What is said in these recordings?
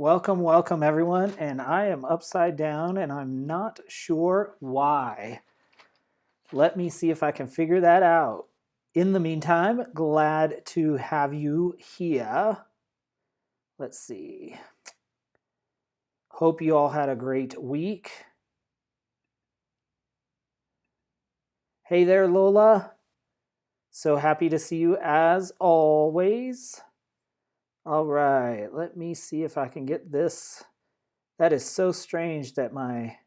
Welcome, welcome everyone, and I am upside down and I'm not sure why. Let me see if I can figure that out. In the meantime, glad to have you here. Let's see. Hope you all had a great week. Hey there, Lola. So happy to see you as always. All right, let me see if I can get this. That is so strange that my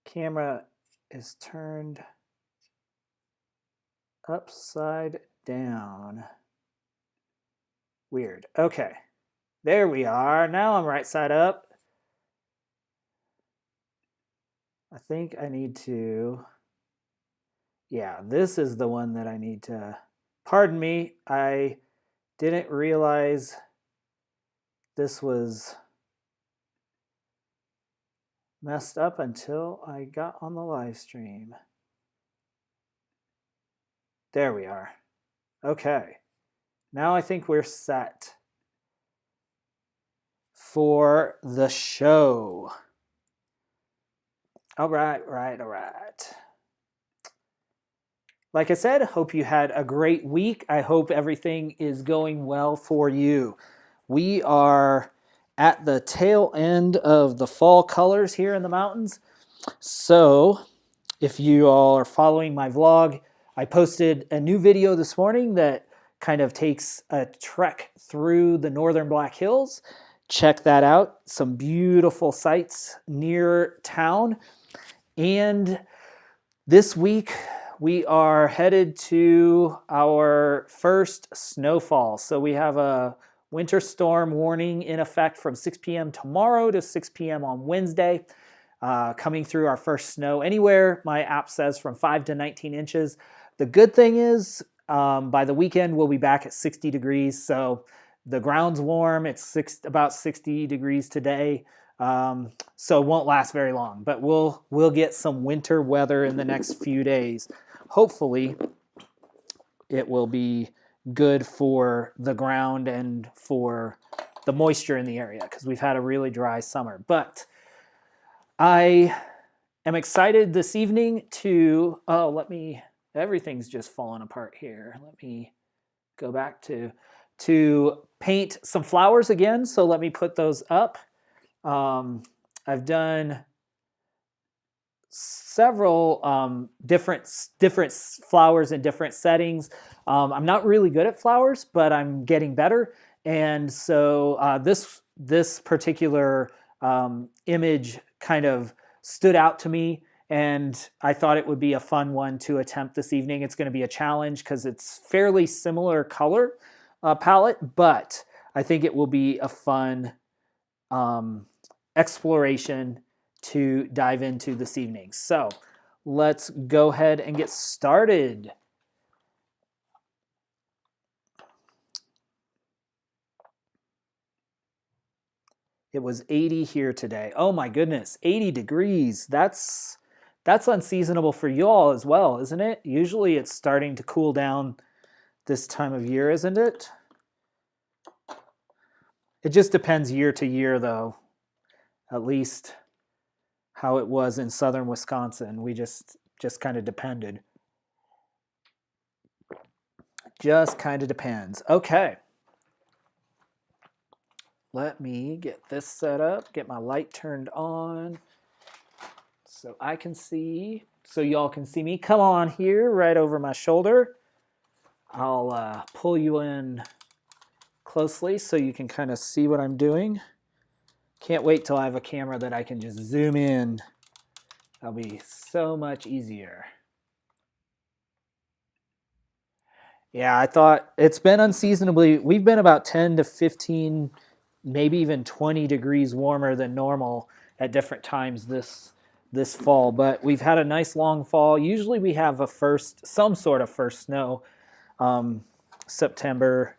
camera is turned upside down. Weird. Okay, there we are. Now I'm right side up. I think I need to, yeah, this is the one that I need to, pardon me, I didn't realize this was messed up until I got on the live stream. There we are. Okay, now I think we're set for the show. All right. Like I said, hope you had a great week. I hope everything is going well for you. We are at the tail end of the fall colors here in the mountains. So if you all are following my vlog, I posted a new video this morning that kind of takes a trek through the northern Black Hills. Check that out. Some beautiful sights near town. And this week, we are headed to our first snowfall. So we have a winter storm warning in effect from 6 p.m. tomorrow to 6 p.m. on Wednesday. Coming through our first snow anywhere. My app says from 5 to 19 inches. The good thing is by the weekend, we'll be back at 60 degrees. So the ground's warm. It's about 60 degrees today. So it won't last very long, but we'll get some winter weather in the next few days. Hopefully it will be good for the ground and for the moisture in the area because we've had a really dry summer. But I am excited this evening to, everything's just falling apart here. Let me go back to paint some flowers again. So let me put those up. I've done several different flowers in different settings. I'm not really good at flowers, but I'm getting better. And so this particular image kind of stood out to me, and I thought it would be a fun one to attempt this evening. It's going to be a challenge because it's fairly similar color palette, but I think it will be a fun exploration to dive into this evening. So let's go ahead and get started. It was 80 here today. Oh my goodness, 80 degrees. That's unseasonable for you all as well, isn't it? Usually it's starting to cool down this time of year, isn't it? It just depends year to year though. At least how it was in southern Wisconsin. We just kind of depended. Just kind of depends. Okay. Let me get this set up, get my light turned on so I can see, so y'all can see me. Come on here, right over my shoulder. I'll pull you in closely so you can kind of see what I'm doing. Can't wait till I have a camera that I can just zoom in. That'll be so much easier. Yeah, I thought it's been unseasonably, we've been about 10 to 15, maybe even 20 degrees warmer than normal at different times this fall, but we've had a nice long fall. Usually we have some sort of first snow September,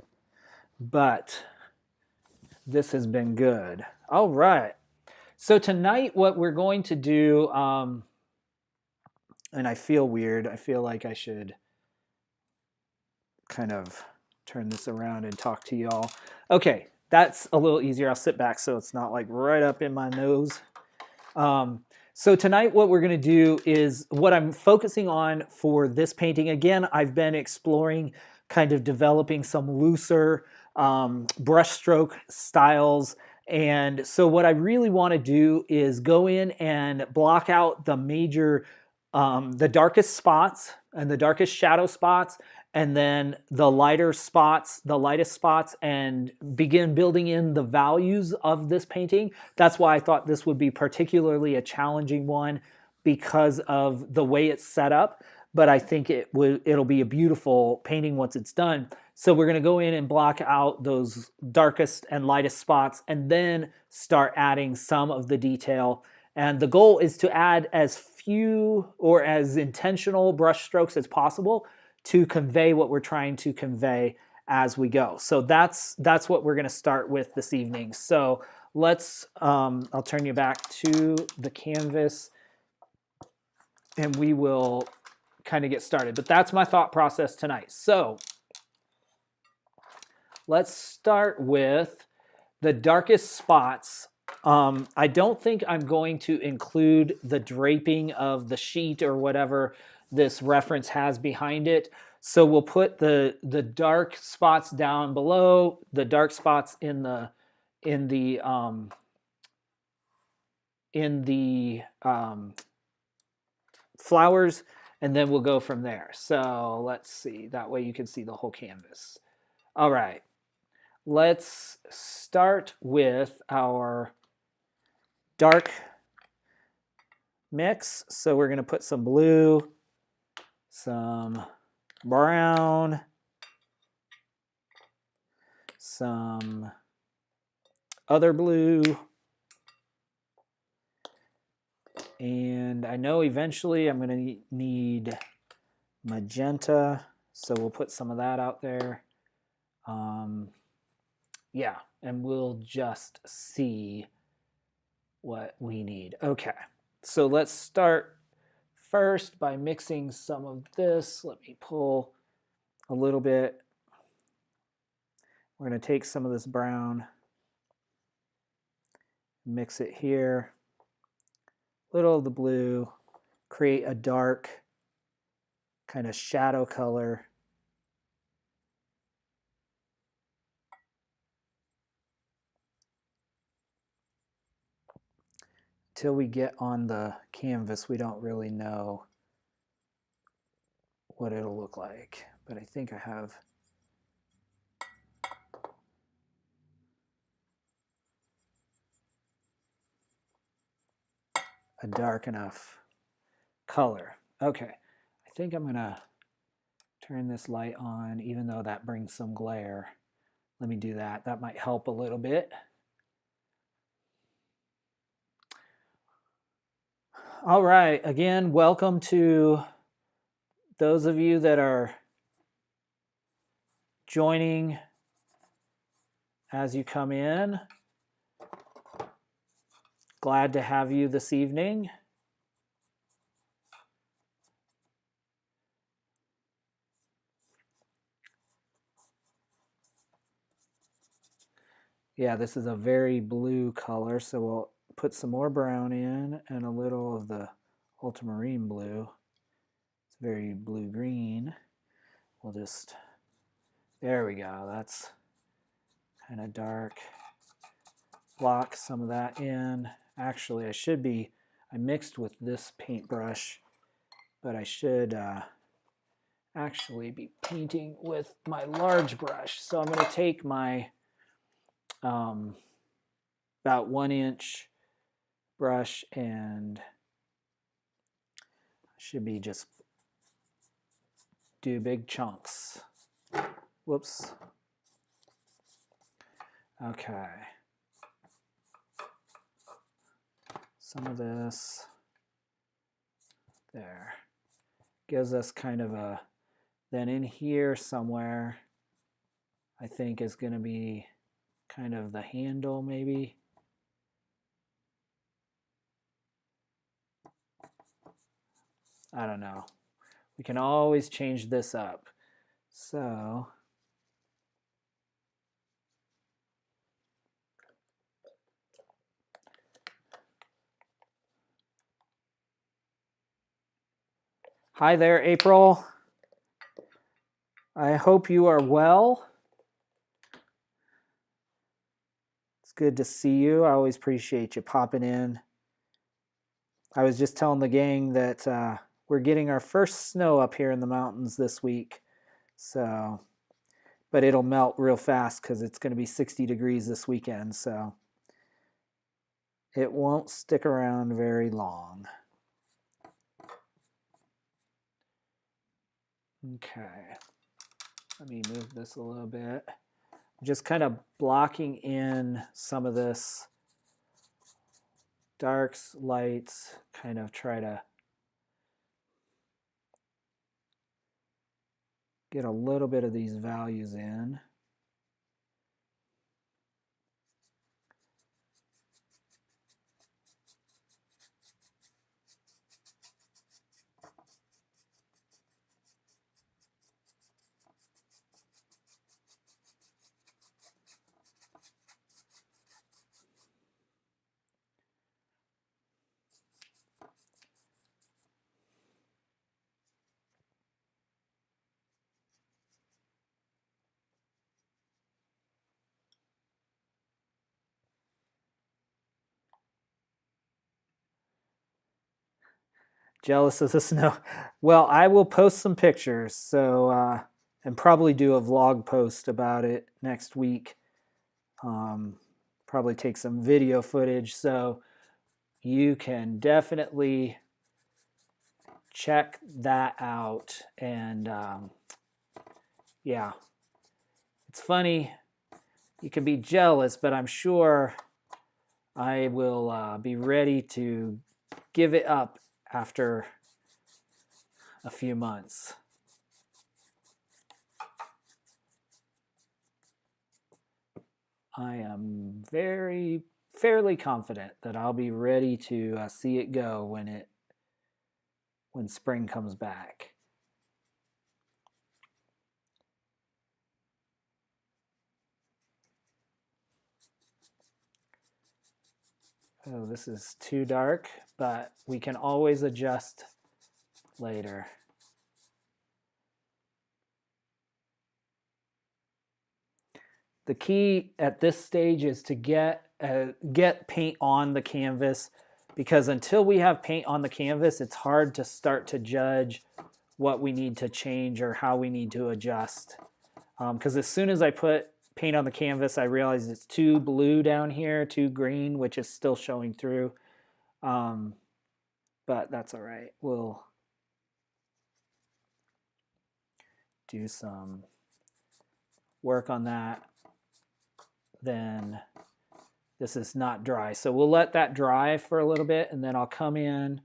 but this has been good. All right. So tonight what we're going to do, and I feel weird. I feel like I should kind of turn this around and talk to y'all. Okay, that's a little easier. I'll sit back so it's not like right up in my nose. So tonight what we're going to do is what I'm focusing on for this painting. Again, I've been exploring kind of developing some looser brushstroke styles. And so what I really want to do is go in and block out the major, the darkest spots and the darkest shadow spots, and then the lighter spots, the lightest spots, and begin building in the values of this painting. That's why I thought this would be particularly a challenging one because of the way it's set up. But I think it'll be a beautiful painting once it's done. So we're going to go in and block out those darkest and lightest spots and then start adding some of the detail. And the goal is to add as few or as intentional brush strokes as possible to convey what we're trying to convey as we go. So that's what we're going to start with this evening. So let's, I'll turn you back to the canvas and we will kind of get started. But that's my thought process tonight. So let's start with the darkest spots. I don't think I'm going to include the draping of the sheet or whatever this reference has behind it. So we'll put the dark spots down below, the dark spots in the flowers, and then we'll go from there. So let's see. That way you can see the whole canvas. All right. Let's start with our dark mix. So we're going to put some blue, some brown, some other blue, and I know eventually I'm going to need magenta, so we'll put some of that out there. Yeah, and we'll just see what we need. Okay, so let's start first by mixing some of this. Let me pull a little bit. We're going to take some of this brown, mix it here, little of the blue, create a dark kind of shadow color. Till we get on the canvas, we don't really know what it'll look like, but I think I have a dark enough color. Okay, I think I'm gonna turn this light on, even though that brings some glare. Let me do that. That might help a little bit. All right, again, welcome to those of you that are joining as you come in. Glad to have you this evening. Yeah, this is a very blue color, so we'll put some more brown in and a little of the ultramarine blue. It's very blue-green. We'll just, there we go, that's kind of dark. Block some of that in. Actually, I mixed with this paintbrush, but I should actually be painting with my large brush. So I'm going to take my about 1-inch brush and should be just do big chunks. Whoops. Okay. Some of this there gives us kind of a, then in here somewhere I think is going to be kind of the handle maybe. I don't know. We can always change this up. So Hi there, April. I hope you are well. It's good to see you. I always appreciate you popping in. I was just telling the gang that we're getting our first snow up here in the mountains this week. So, but it'll melt real fast because it's going to be 60 degrees this weekend. So it won't stick around very long. Okay. Let me move this a little bit. Just kind of blocking in some of this darks, lights, kind of try to get a little bit of these values in. Jealous of the snow. Well, I will post some pictures, so and probably do a vlog post about it next week. Probably take some video footage, so you can definitely check that out. And yeah, it's funny. You can be jealous, but I'm sure I will be ready to give it up after a few months. I am fairly confident that I'll be ready to see it go when spring comes back. Oh, this is too dark, but we can always adjust later. The key at this stage is to get paint on the canvas, because until we have paint on the canvas, it's hard to start to judge what we need to change or how we need to adjust. Because as soon as I put paint on the canvas, I realized it's too blue down here, too green, which is still showing through. But that's all right. We'll do some work on that. Then this is not dry. So we'll let that dry for a little bit, and then I'll come in,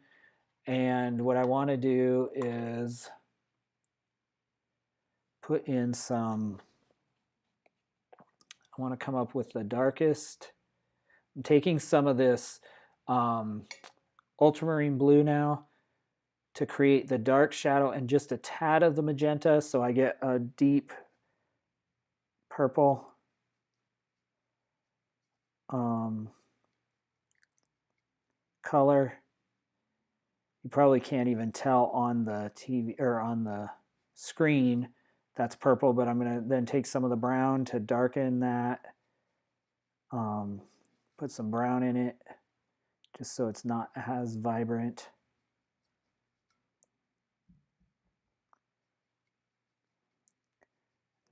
and what I want to do is put in some, I want to come up with the darkest. I'm taking some of this ultramarine blue now to create the dark shadow and just a tad of the magenta, so I get a deep purple. Color. You probably can't even tell on the TV or on the screen that's purple, but I'm going to then take some of the brown to darken that. Put some brown in it just so it's not as vibrant.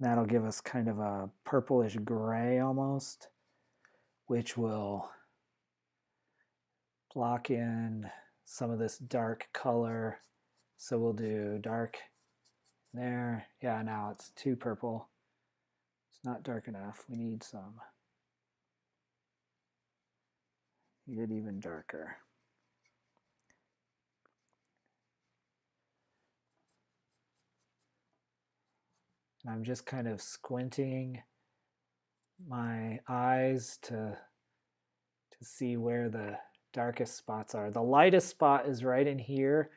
That'll give us kind of a purplish gray almost, which will block in some of this dark color. So we'll do dark there. Yeah, now it's too purple. It's not dark enough. We need some. Need it even darker. And I'm just kind of squinting my eyes to see where the darkest spots are. The lightest spot is right in here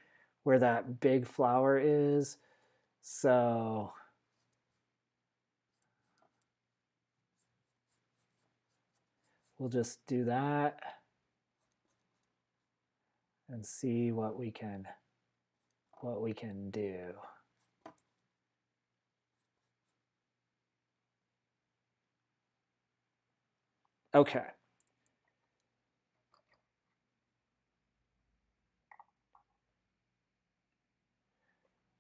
where that big flower is. So we'll just do that and see what we can what we can do. Okay.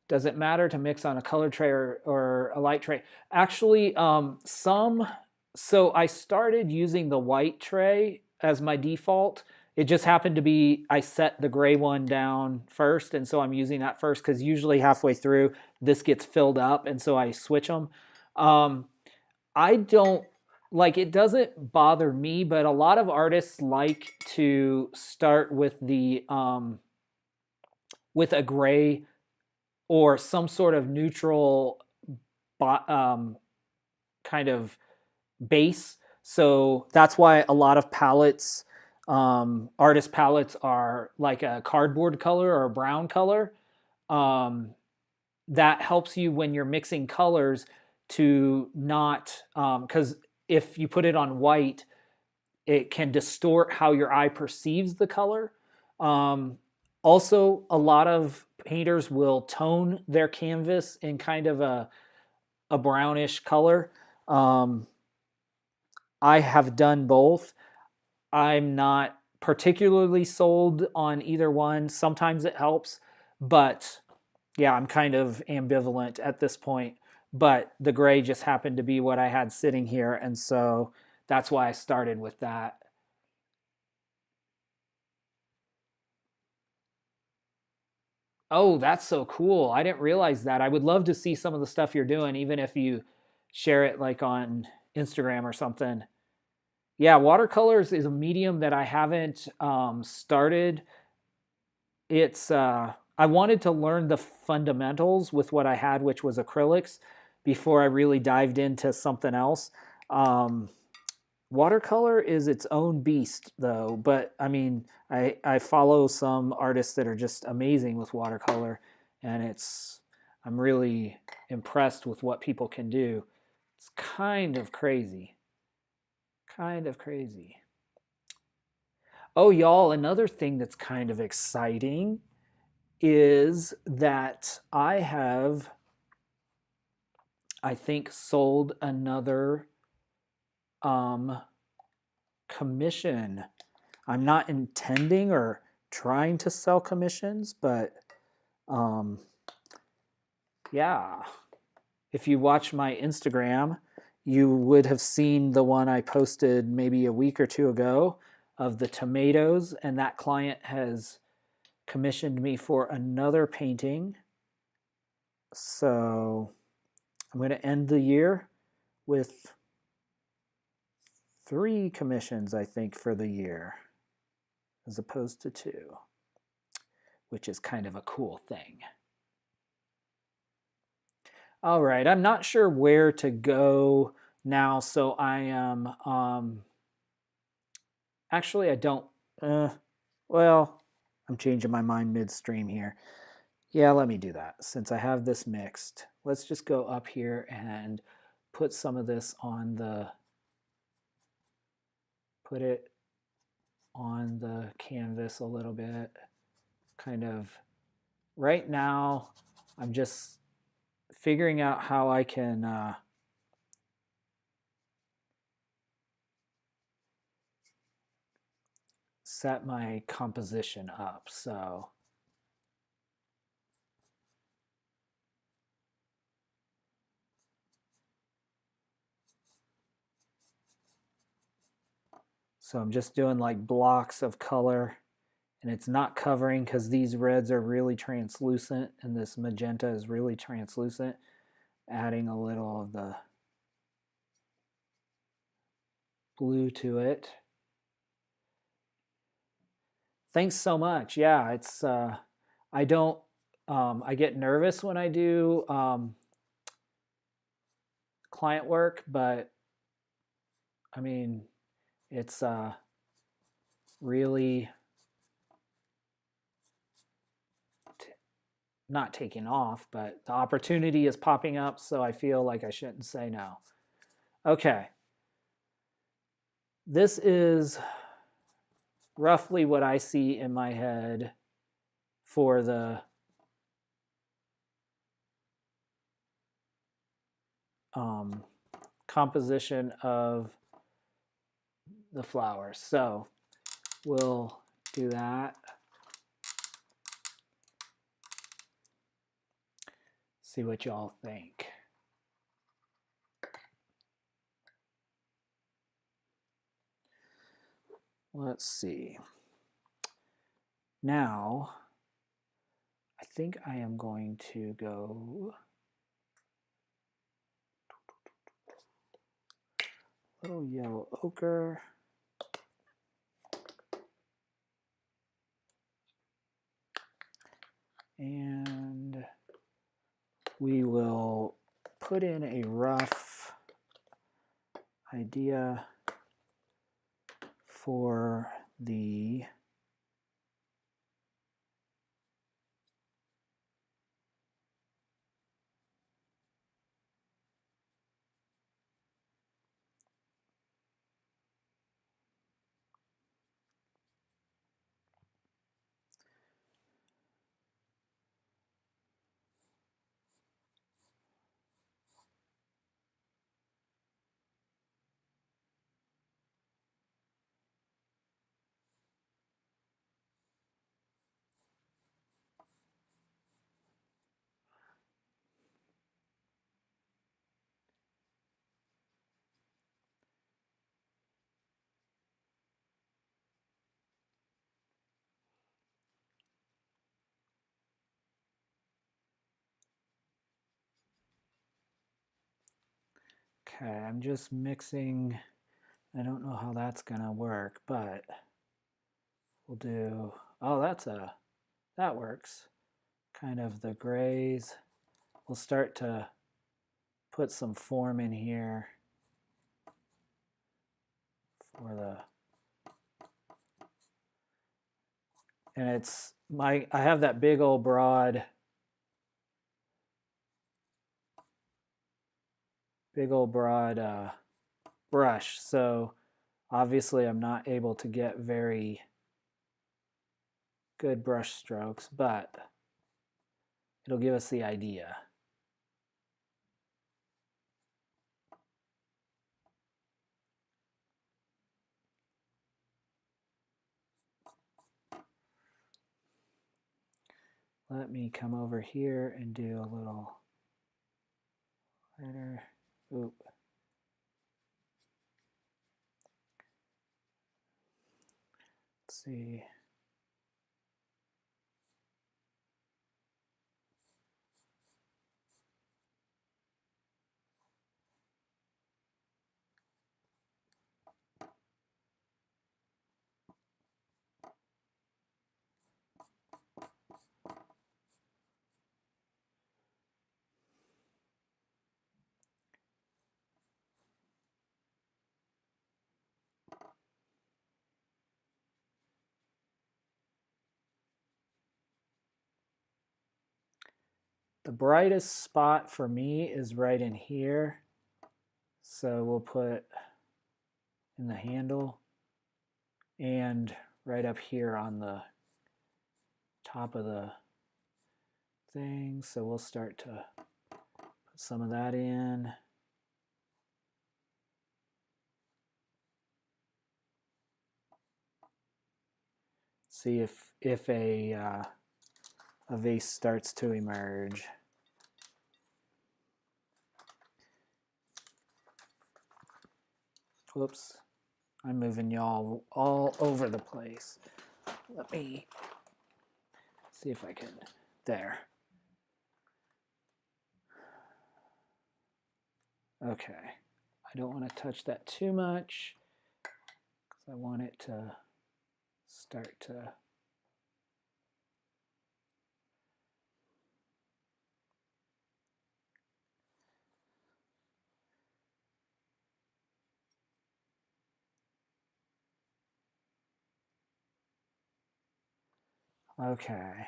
Does it matter to mix on a color tray or a light tray? Actually, so I started using the white tray as my default. It just happened to be, I set the gray one down first, and so I'm using that first because usually halfway through, this gets filled up, and so I switch them. I don't, like, it doesn't bother me, but a lot of artists like to start with with a gray or some sort of neutral kind of base. So that's why a lot of palettes, artist palettes, are like a cardboard color or a brown color. That helps you when you're mixing colors to not, because if you put it on white, it can distort how your eye perceives the color. Also, a lot of painters will tone their canvas in kind of a brownish color. I have done both. I'm not particularly sold on either one. Sometimes it helps, but yeah, I'm kind of ambivalent at this point. But the gray just happened to be what I had sitting here, and so that's why I started with that. Oh, that's so cool. I didn't realize that. I would love to see some of the stuff you're doing, even if you share it like on Instagram or something. Yeah, watercolors is a medium that I haven't started. It's I wanted to learn the fundamentals with what I had, which was acrylics, before I really dived into something else. Um, Watercolor is its own beast, though. But I mean, I follow some artists that are just amazing with watercolor, and I'm really impressed with what people can do. It's kind of crazy. Kind of crazy. Oh, y'all, another thing that's kind of exciting is that I have, I think, sold another commission. I'm not intending or trying to sell commissions, but yeah. If you watch my Instagram, you would have seen the one I posted maybe a week or two ago of the tomatoes, and that client has commissioned me for another painting. So I'm going to end the year with 3 commissions, I think, for the year, as opposed to 2, which is kind of a cool thing. All right, I'm not sure where to go now, so I am, actually, I don't, well, I'm changing my mind midstream here. Yeah, let me do that. Since I have this mixed, let's just go up here and put some of this on put it on the canvas a little bit. Kind of, right now, I'm just figuring out how I can set my composition up. So I'm just doing like blocks of color, and it's not covering because these reds are really translucent and this magenta is really translucent. Adding a little of the blue to it. Thanks so much. Yeah, it's I don't I get nervous when I do client work, but I mean, it's really not taking off, but the opportunity is popping up, so I feel like I shouldn't say no. Okay. This is roughly what I see in my head for the composition of the flowers. So we'll do that. See what y'all think. Let's see. Now, I think I am going to go little yellow ochre. And we will put in a rough idea for the Okay, I'm just mixing. I don't know how that's gonna work, but we'll do, oh, that works. Kind of the grays. We'll start to put some form in here for the, and it's I have that big old broad brush, so obviously I'm not able to get very good brush strokes, but it'll give us the idea. Let me come over here and do a little lighter. Oop. Let's see. The brightest spot for me is right in here. So we'll put in the handle and right up here on the top of the thing. So we'll start to put some of that in. See if a vase starts to emerge. Whoops, I'm moving y'all all over the place. Let me see if I can, there. Okay, I don't want to touch that too much because I want it to start to okay.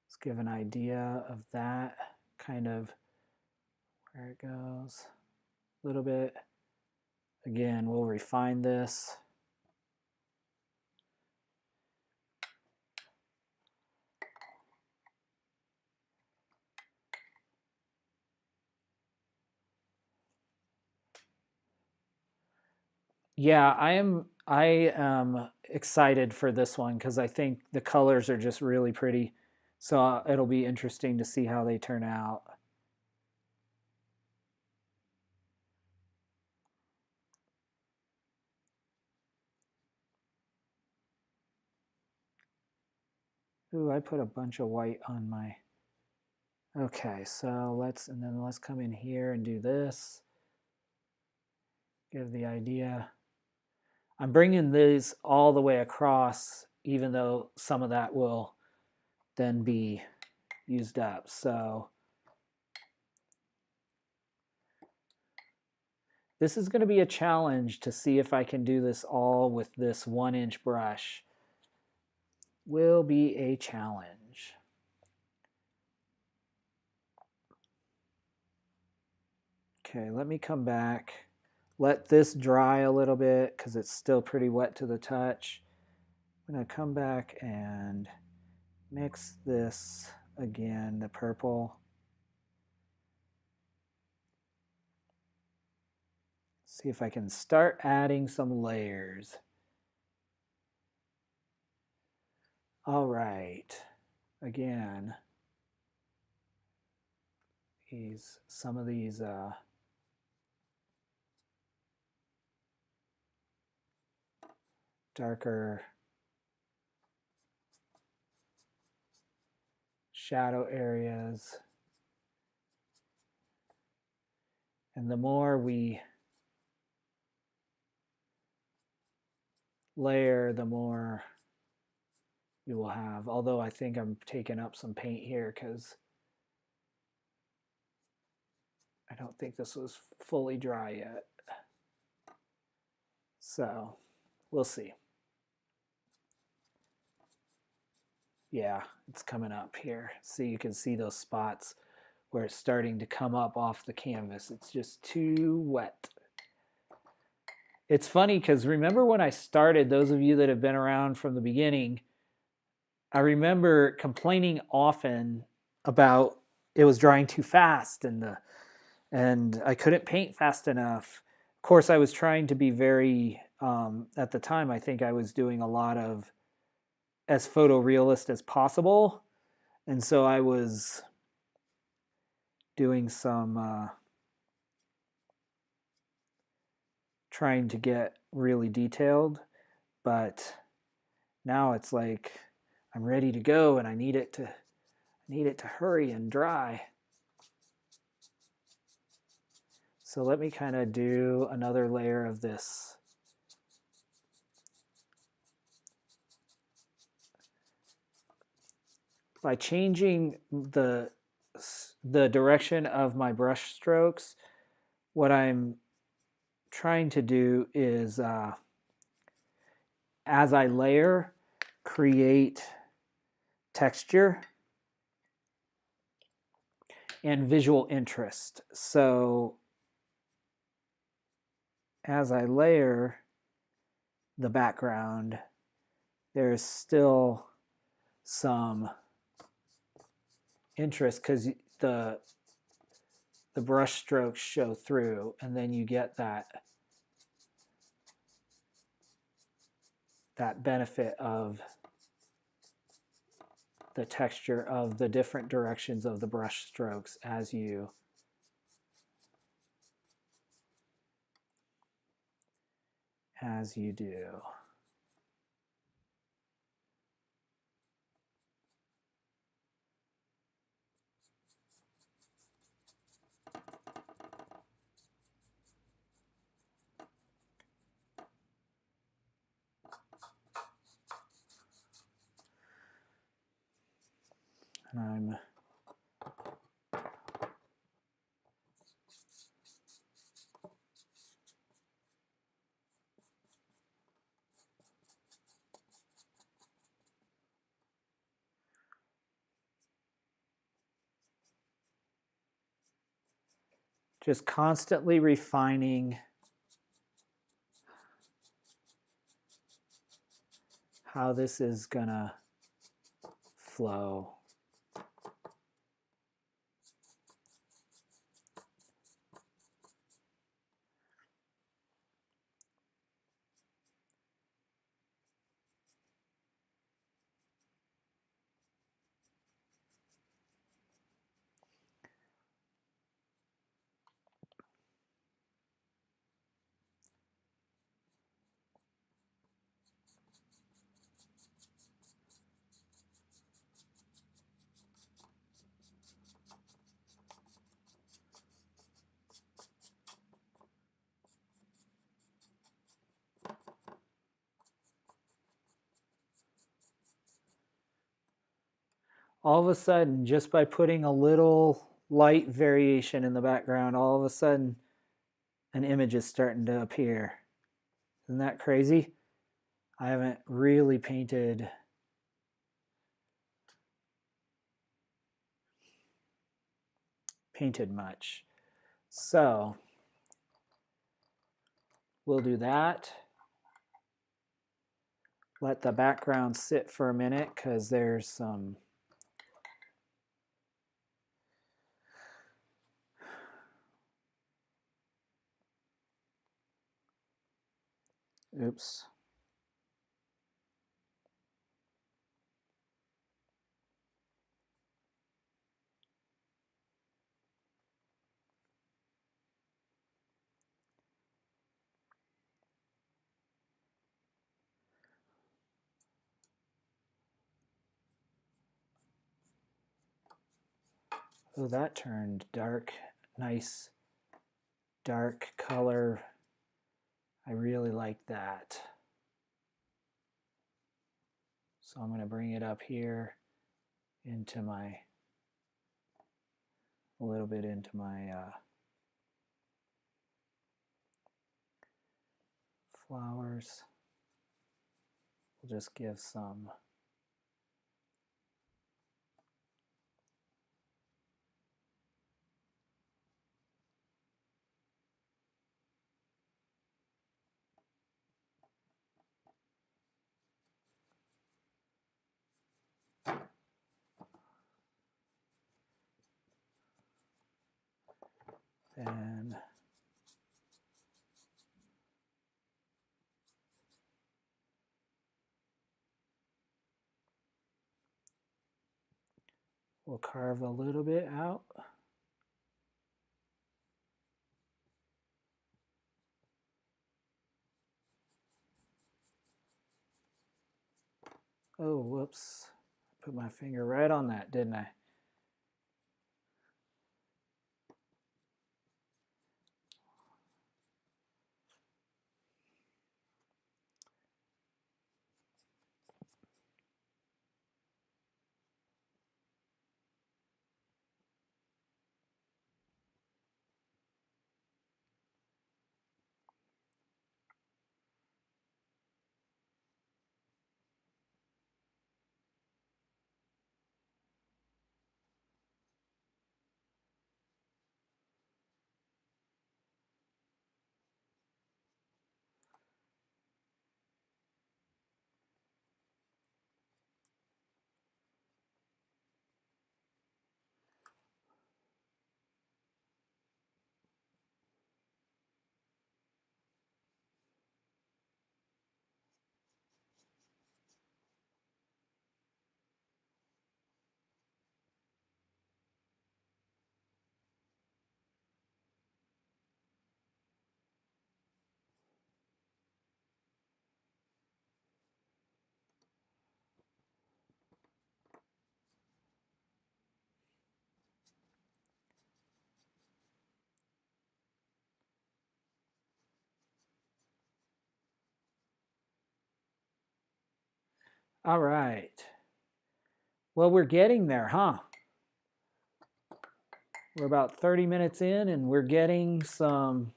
Let's give an idea of that, kind of where it goes a little bit. Again, we'll refine this. Yeah, I am excited for this one because I think the colors are just really pretty. So it'll be interesting to see how they turn out. Ooh, I put a bunch of white on my. Okay, so let's come in here and do this. Give the idea. I'm bringing these all the way across, even though some of that will then be used up. So this is going to be a challenge to see if I can do this all with this 1-inch brush. Will be a challenge. Okay, let me come back. Let this dry a little bit because it's still pretty wet to the touch. I'm going to come back and mix this again, the purple. See if I can start adding some layers. All right. Again, some of these darker shadow areas. And the more we layer, the more we will have. Although I think I'm taking up some paint here because I don't think this was fully dry yet. So we'll see. Yeah, it's coming up here. So you can see those spots where it's starting to come up off the canvas. It's just too wet. It's funny because remember when I started, those of you that have been around from the beginning, I remember complaining often about it was drying too fast and I couldn't paint fast enough. Of course, I was trying to be very, at the time, I think I was doing a lot of as photorealist as possible. And so I was doing some trying to get really detailed, but now it's like I'm ready to go and I need it to hurry and dry. So let me kind of do another layer of this. By changing the direction of my brush strokes, what I'm trying to do is, as I layer, create texture and visual interest. So as I layer the background, there's still some interest because the brush strokes show through, and then you get that benefit of the texture of the different directions of the brush strokes as you do. And I'm just constantly refining how this is gonna flow. all of a sudden, just by putting a little light variation in the background, all of a sudden an image is starting to appear. Isn't that crazy? I haven't really painted much. So we'll do that. Let the background sit for a minute because there's some oops. Oh, that turned dark. Nice dark color. I really like that. So I'm going to bring it up here into my, a little bit into my flowers. We'll just give some and we'll carve a little bit out. Oh, whoops. Put my finger right on that, didn't I? All right. Well, we're getting there, huh? We're about 30 minutes in and we're getting some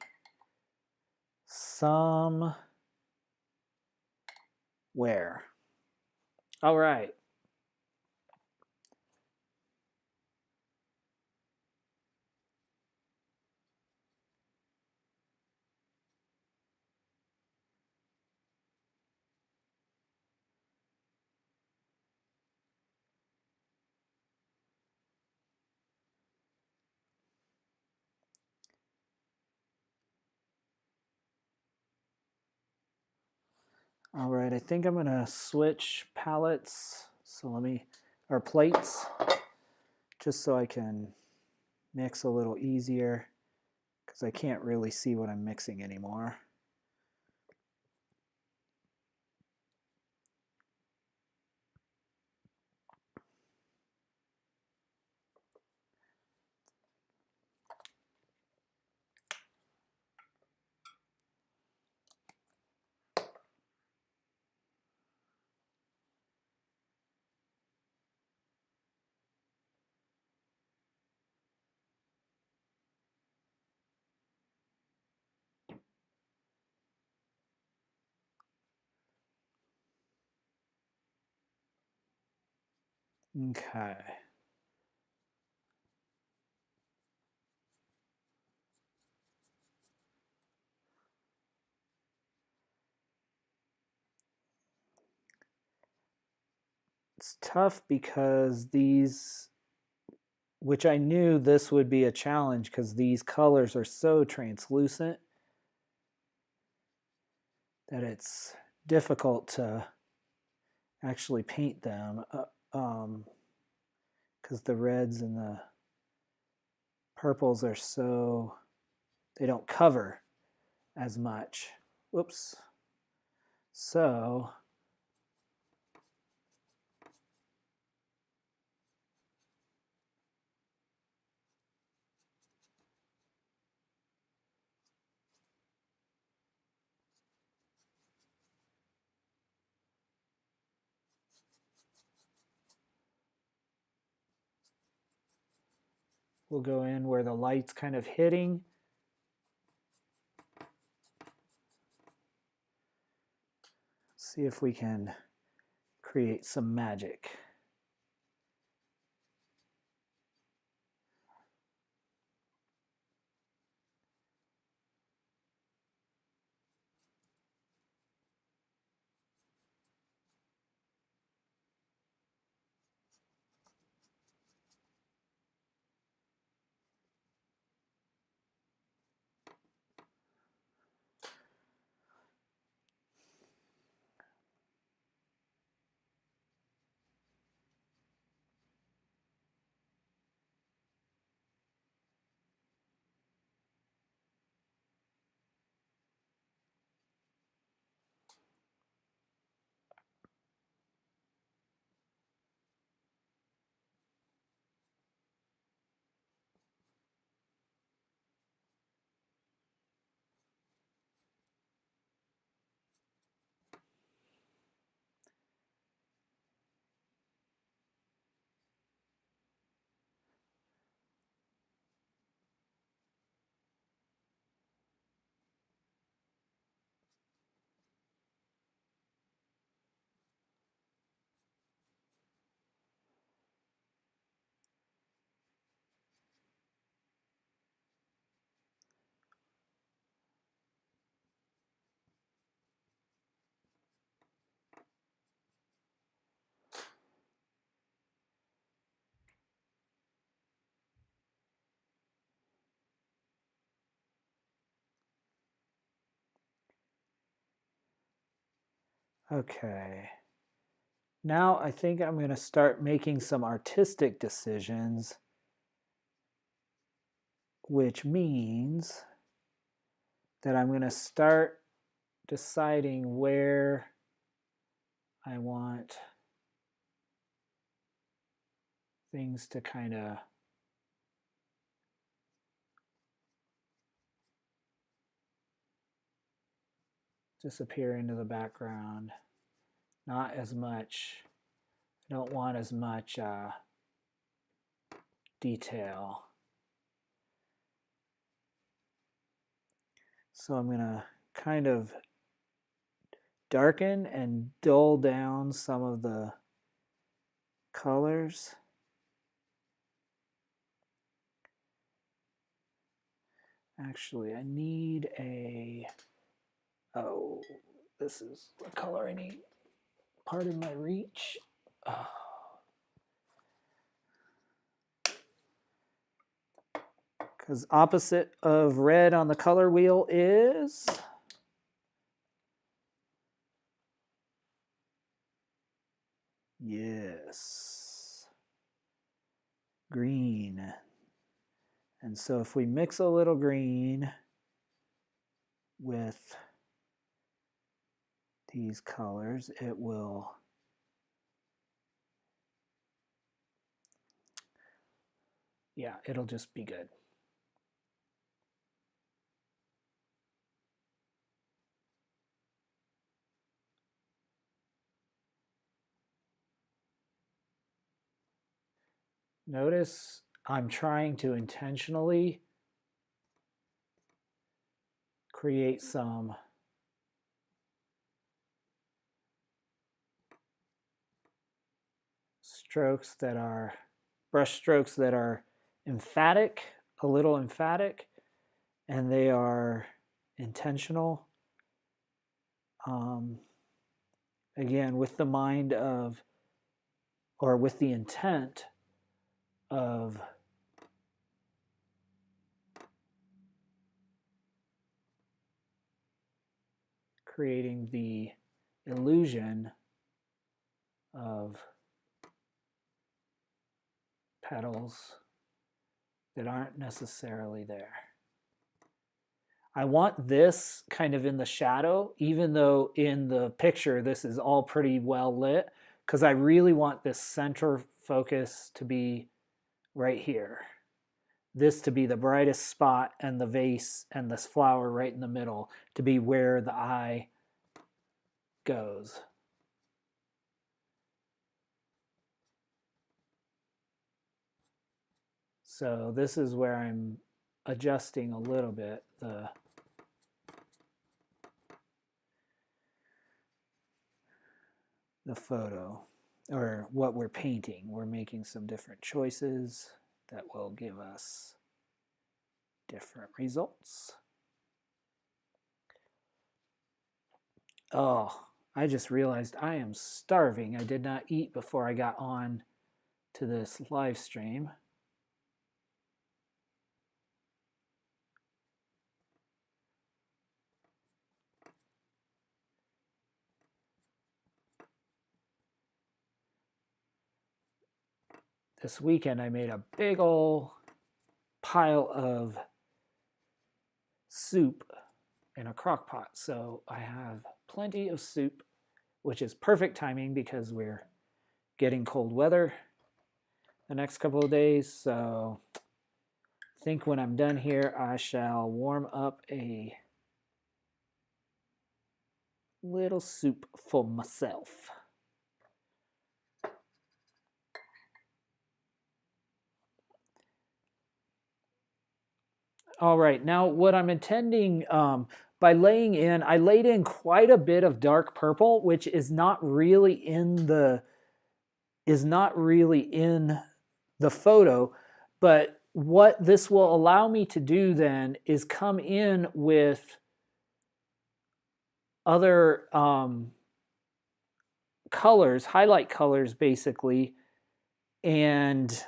where. All right. All right, I think I'm gonna switch palettes. So let me, or plates, just so I can mix a little easier because I can't really see what I'm mixing anymore. Okay. It's tough because these, which I knew this would be a challenge because these colors are so translucent that it's difficult to actually paint them because the reds and the purples are so, they don't cover as much. Whoops. So we'll go in where the light's kind of hitting. See if we can create some magic. Okay. Now I think I'm going to start making some artistic decisions, which means that I'm going to start deciding where I want things to kind of disappear into the background. Not as much, I don't want as much detail. So I'm going to kind of darken and dull down some of the colors. Actually, I need a, oh, this is the color I need. Pardon my reach. Because opposite of red on the color wheel is yes, green. And so if we mix a little green with these colors, it will it'll just be good. Notice I'm trying to intentionally create some strokes that are brush strokes that are emphatic, a little emphatic, and they are intentional. Again, with the mind of, or with the intent of creating the illusion of petals that aren't necessarily there. I want this kind of in the shadow, even though in the picture this is all pretty well lit, because I really want this center focus to be right here. This to be the brightest spot, and the vase and this flower right in the middle to be where the eye goes. So this is where I'm adjusting a little bit the photo, or what we're painting. We're making some different choices that will give us different results. Oh, I just realized I am starving. I did not eat before I got on to this live stream. This weekend I made a big old pile of soup in a crock pot. So I have plenty of soup, which is perfect timing because we're getting cold weather the next couple of days. So I think when I'm done here, I shall warm up a little soup for myself. All right, now what I'm intending by laying in, I laid in quite a bit of dark purple, which is not really in the photo, but what this will allow me to do then is come in with other colors, highlight colors basically, and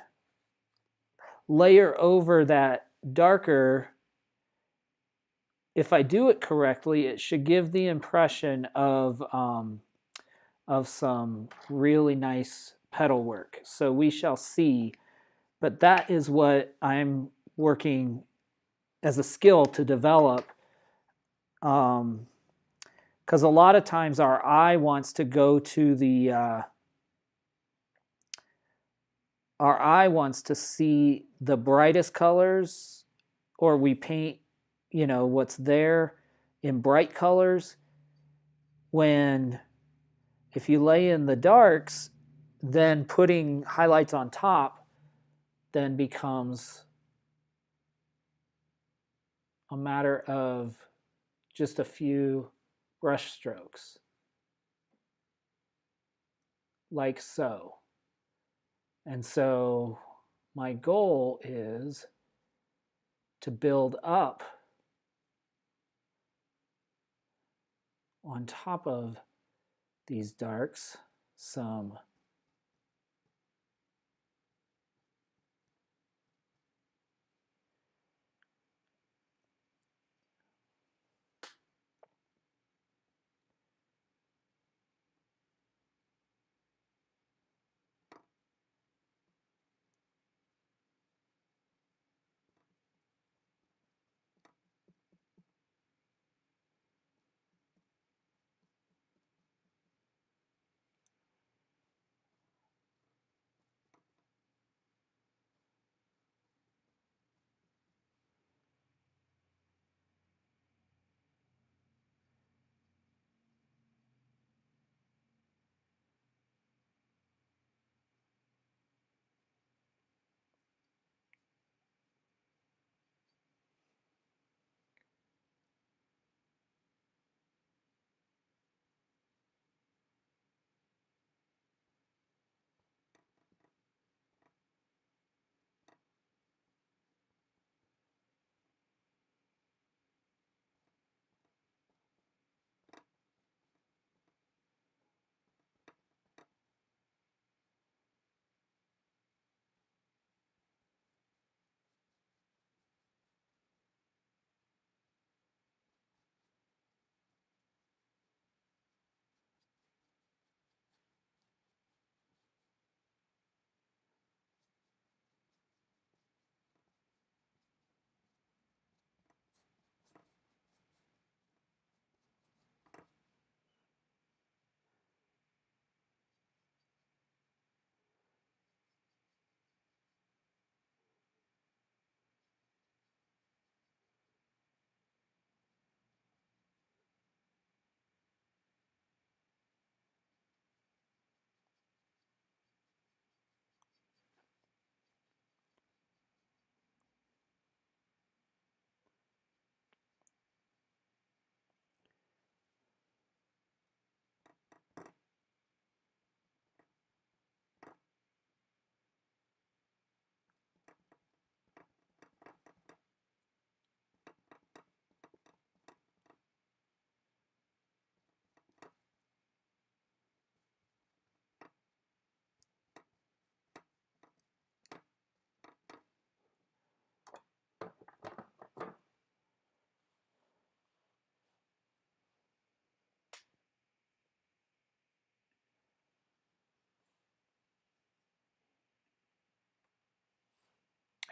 layer over that darker. If I do it correctly, it should give the impression of some really nice petal work. So we shall see. But that is what I'm working as a skill to develop. Because a lot of times our eye wants to go to the, our eye wants to see the brightest colors, or we paint, you know, what's there in bright colors. When if you lay in the darks, then putting highlights on top then becomes a matter of just a few brush strokes, like so. And so my goal is to build up on top of these darks some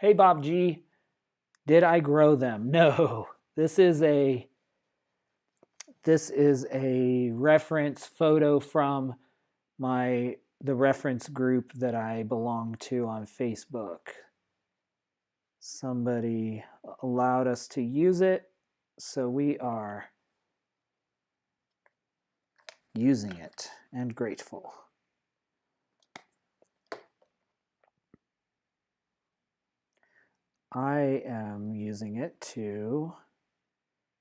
Hey, Bob G. Did I grow them? No. This is a reference photo from the reference group that I belong to on Facebook. Somebody allowed us to use it, so we are using it and grateful. I am using it to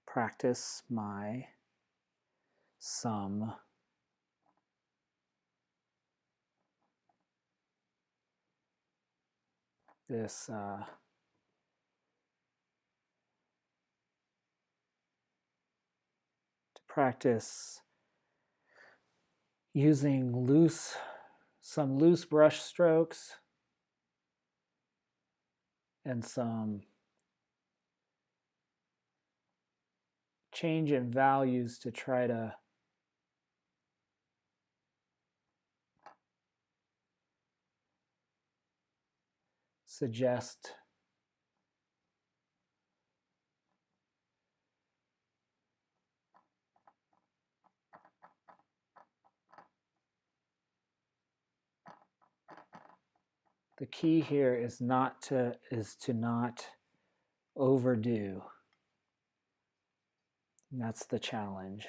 practice my sum this to practice using some loose brush strokes and some change in values to try to suggest the key here is to not overdo. And that's the challenge.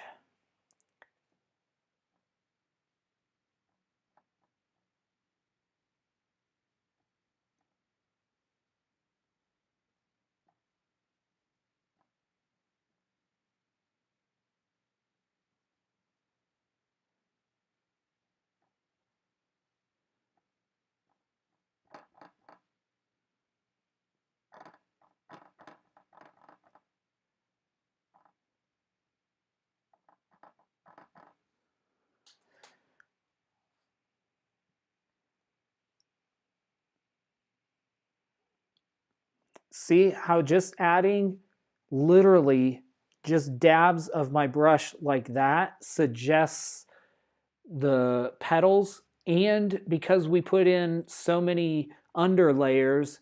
See how just adding literally just dabs of my brush like that suggests the petals, and because we put in so many under layers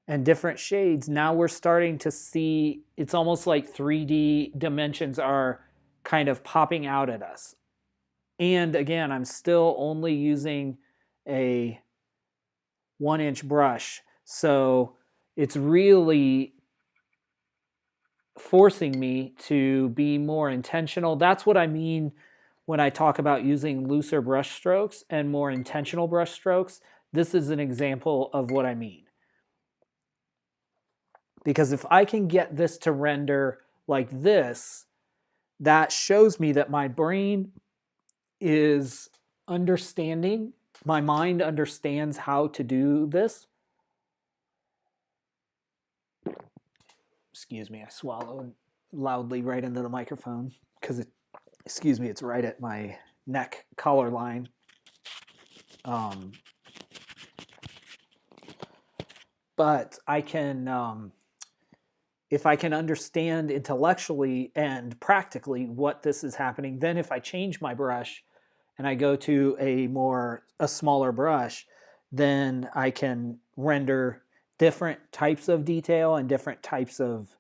and different shades, now we're starting to see it's almost like 3D dimensions are kind of popping out at us. And again, I'm still only using a 1-inch brush, so it's really forcing me to be more intentional. That's what I mean when I talk about using looser brush strokes and more intentional brush strokes. This is an example of what I mean. Because if I can get this to render like this, that shows me that my brain is understanding, my mind understands how to do this. Excuse me, I swallowed loudly right into the microphone because it's right at my neck collar line. But I can, if I can understand intellectually and practically what this is happening, then if I change my brush and I go to a smaller brush, then I can render different types of detail and different types of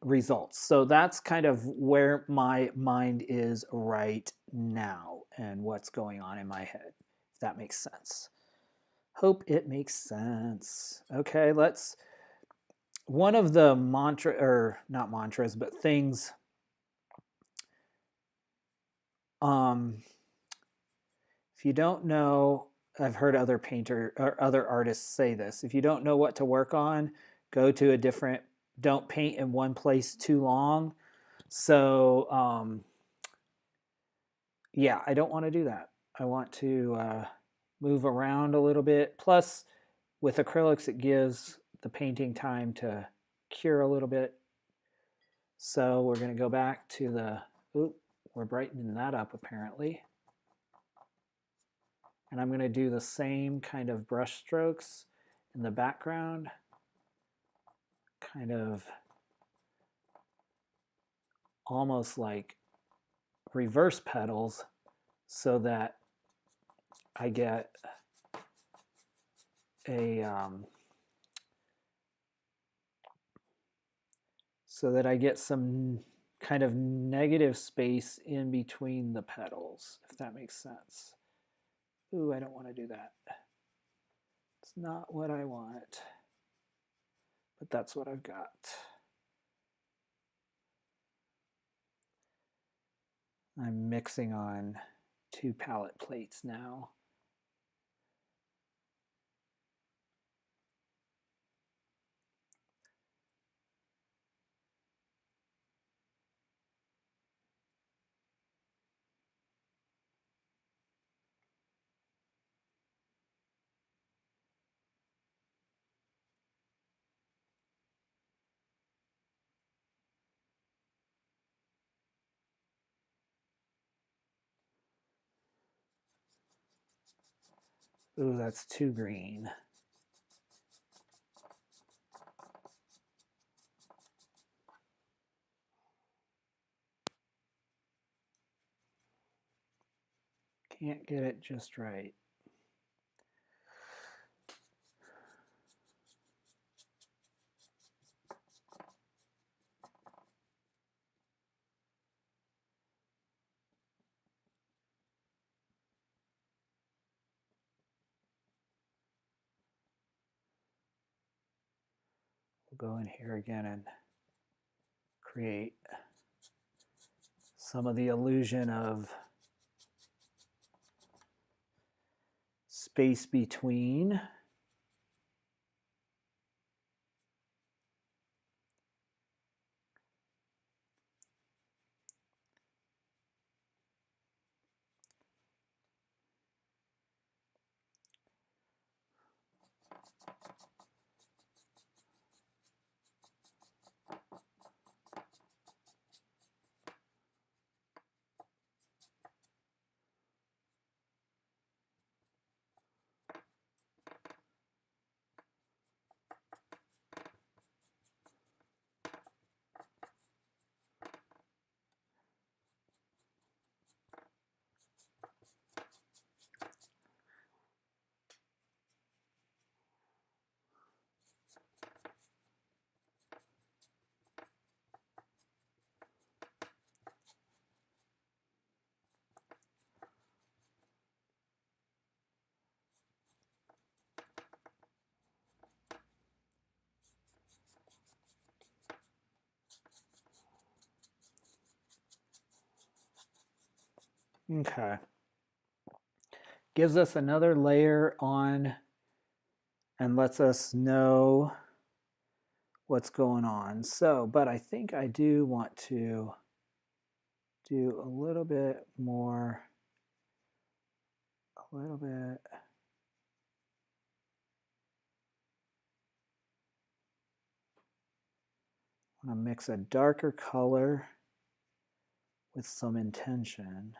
results. So that's kind of where my mind is right now and what's going on in my head, if that makes sense. Hope it makes sense. Okay, one of the not mantras, but things, if you don't know, I've heard other other artists say this, if you don't know what to work on, go to a different, don't paint in one place too long. So, yeah, I don't want to do that. I want to move around a little bit. Plus, with acrylics, it gives the painting time to cure a little bit. So we're going to go back to we're brightening that up apparently. And I'm going to do the same kind of brush strokes in the background, kind of almost like reverse petals, so that I get a so that I get some kind of negative space in between the petals, if that makes sense. Ooh, I don't want to do that. It's not what I want, but that's what I've got. I'm mixing on 2 palette plates now. Ooh, that's too green. Can't get it just right. We'll go in here again and create some of the illusion of space between. Okay. Gives us another layer on and lets us know what's going on. So, but I think I do want to do a little bit more, a little bit. I want to mix a darker color with some intention.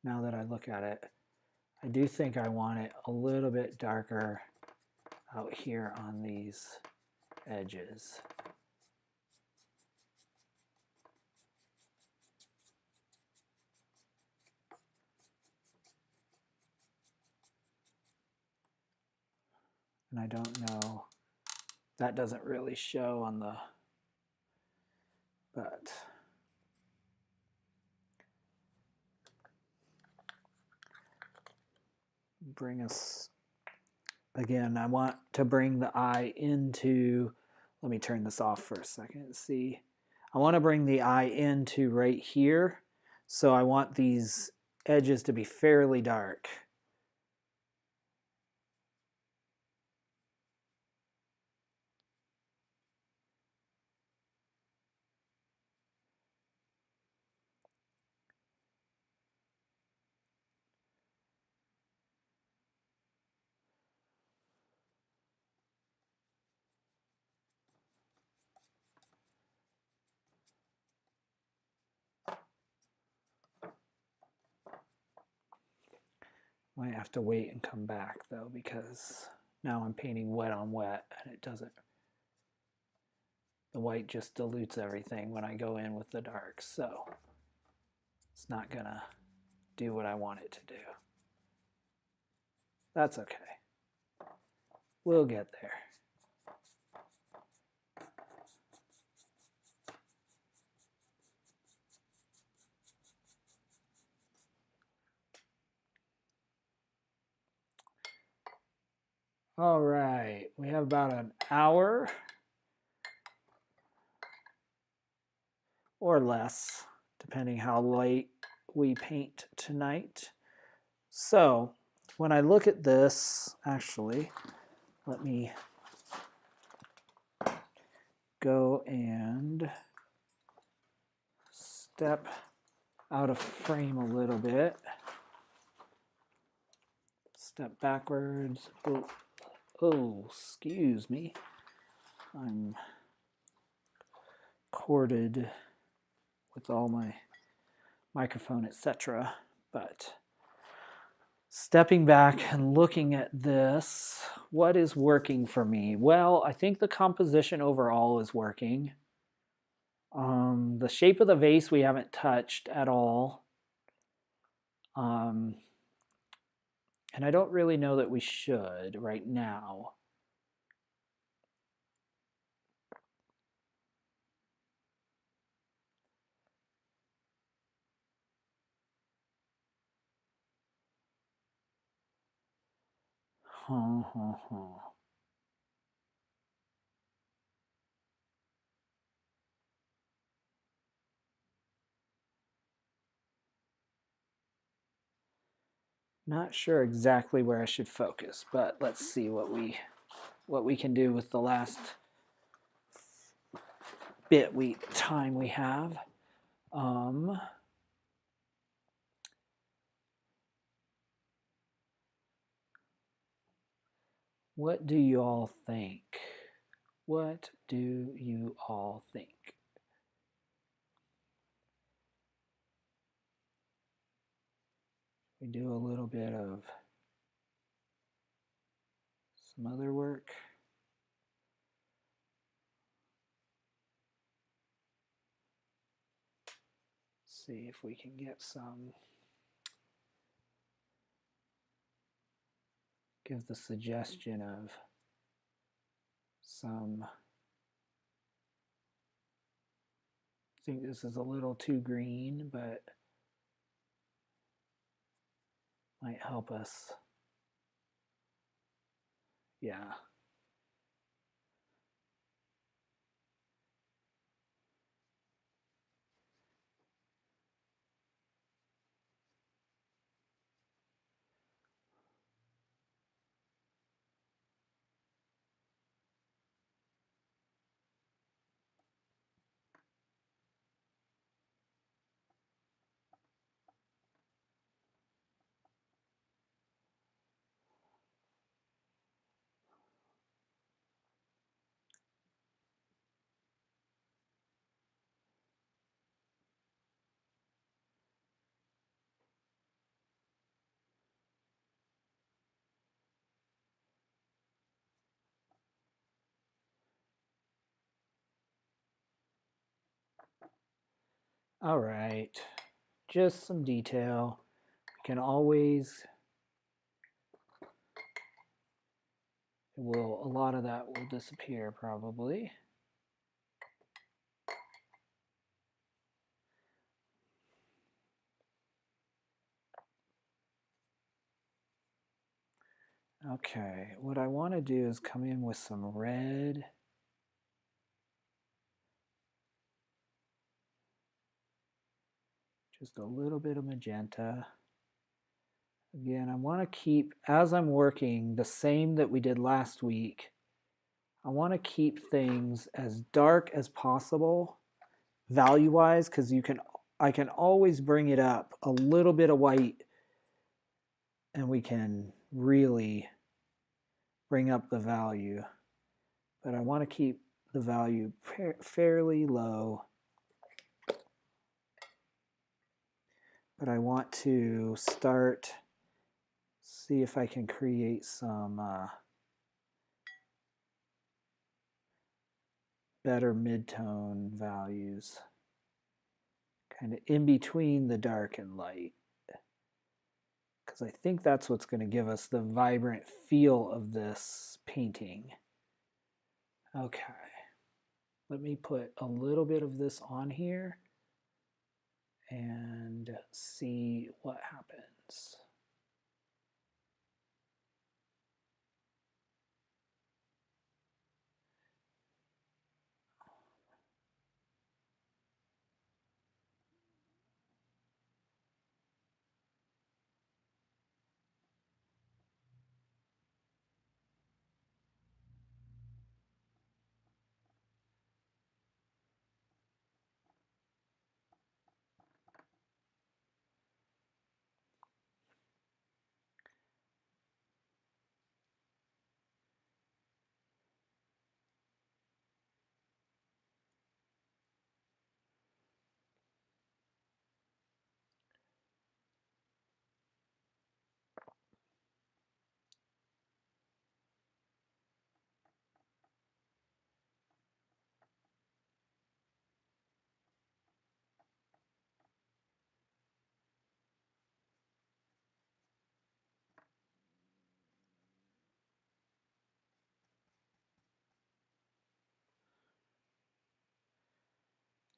Now that I look at it, I do think I want it a little bit darker out here on these edges. And I don't know, that doesn't really show on the, but bring us, again, I want to bring the eye into, let me turn this off for a second and see. I want to bring the eye into right here. So I want these edges to be fairly dark. Might have to wait and come back though, because now I'm painting wet on wet and it doesn't, the white just dilutes everything when I go in with the dark, so it's not gonna do what I want it to do. That's okay. We'll get there. All right, we have about an hour or less, depending how late we paint tonight. So when I look at this, actually, let me go and step out of frame a little bit. Step backwards. Oh, excuse me. I'm corded with all my microphone, etc. But stepping back and looking at this, what is working for me? Well, I think the composition overall is working. The shape of the vase we haven't touched at all. And I don't really know that we should right now. Not sure exactly where I should focus, but let's see what we can do with the last time we have. What do you all think? What do you all think? We do a little bit of some other work. See if we can get some, give the suggestion of some, I think this is a little too green, but might help us. Yeah. All right, just some detail. We can always, a lot of that will disappear probably. Okay, what I want to do is come in with some red. Just a little bit of magenta. Again, I want to keep, as I'm working, the same that we did last week. I want to keep things as dark as possible, value-wise, because I can always bring it up a little bit of white, and we can really bring up the value. But I want to keep the value fairly low. But I want to start, see if I can create some better mid-tone values, kind of in between the dark and light, because I think that's what's going to give us the vibrant feel of this painting. Okay, let me put a little bit of this on here and see what happens.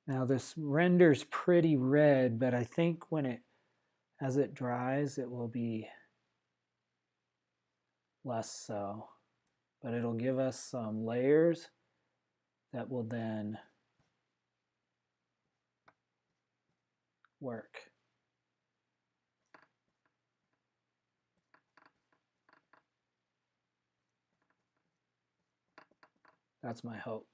Now this renders pretty red, but I think as it dries, it will be less so. But it'll give us some layers that will then work. That's my hope.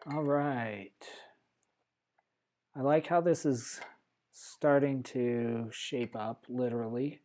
All right. I like how this is starting to shape up, literally.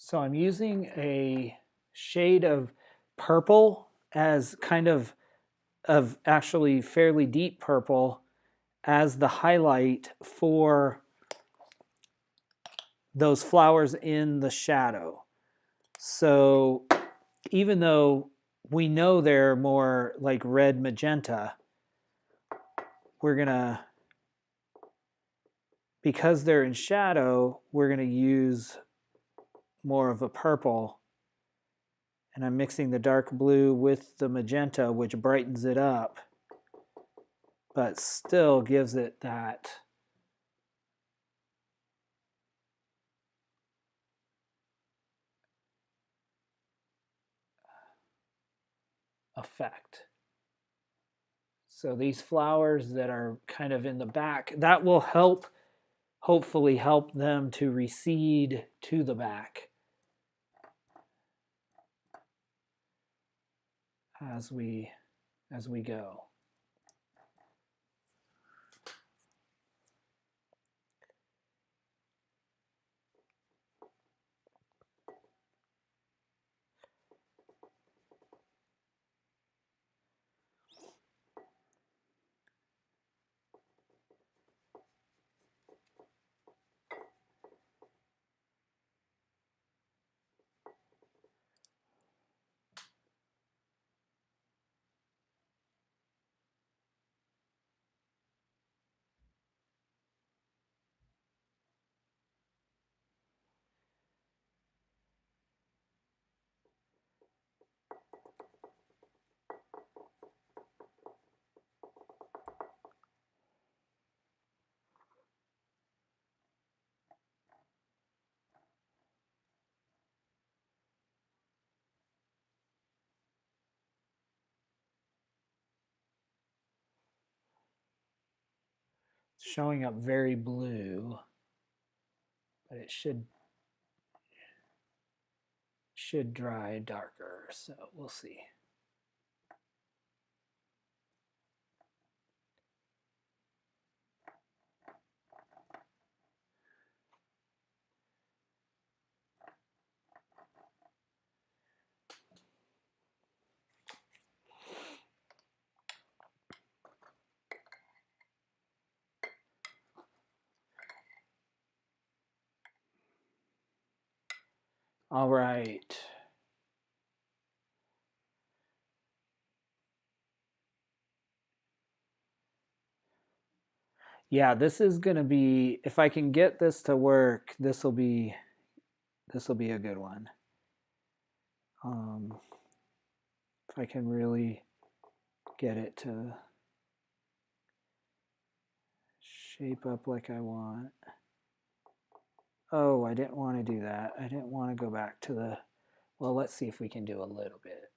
So I'm using a shade of purple as kind of actually fairly deep purple as the highlight for those flowers in the shadow. So even though we know they're more like red magenta, we're gonna, because they're in shadow, we're gonna use more of a purple. And I'm mixing the dark blue with the magenta, which brightens it up, but still gives it that effect. So these flowers that are kind of in the back, that will help, hopefully help them to recede to the back as we go. It's showing up very blue, but it should dry darker, so we'll see. All right. Yeah, this is going to be, if I can get this to work, this will be a good one. If I can really get it to shape up like I want. Oh, I didn't want to do that. I didn't want to go back to the, well, let's see if we can do a little bit.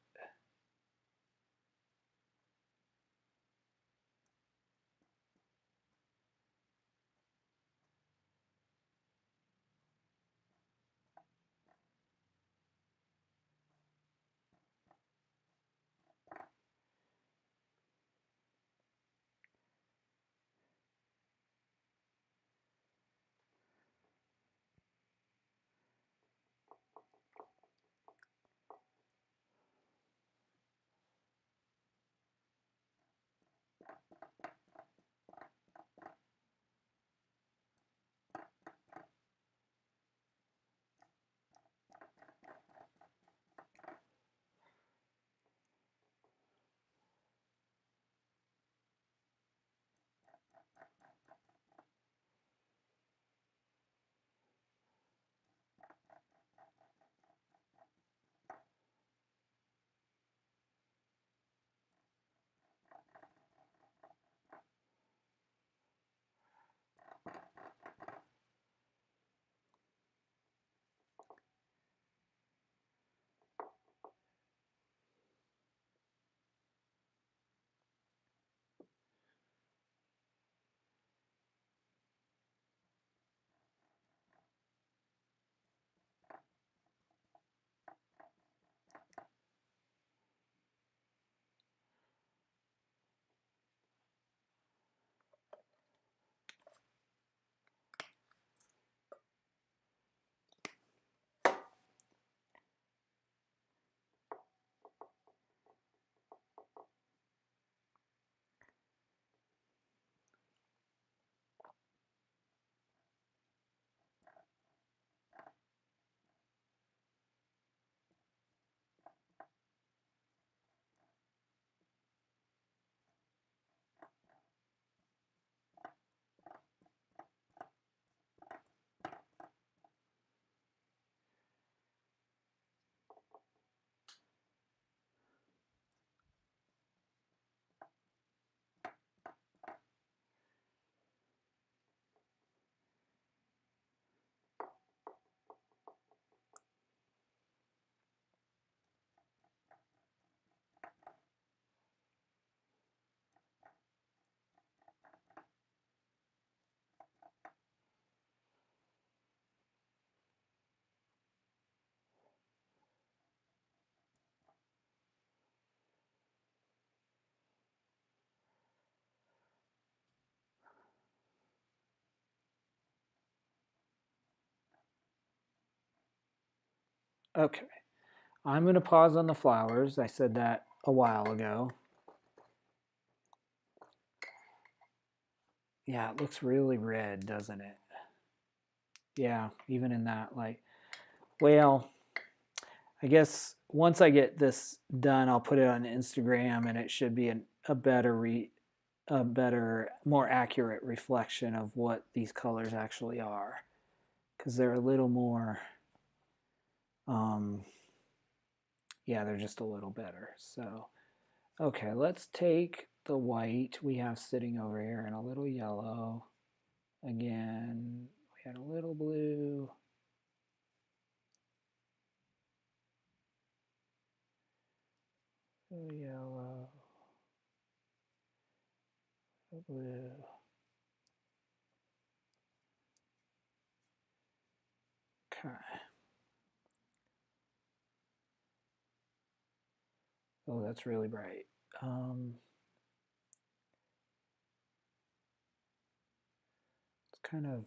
Okay. I'm going to pause on the flowers. I said that a while ago. Yeah, it looks really red, doesn't it? Yeah, even in that light. Well, I guess once I get this done, I'll put it on Instagram, and it should be a better, more accurate reflection of what these colors actually are, because they're a little more. Yeah, they're just a little better. So, okay, let's take the white we have sitting over here and a little yellow. Again, we had a little blue. Yellow, blue. Okay. Oh, that's really bright. Let's kind of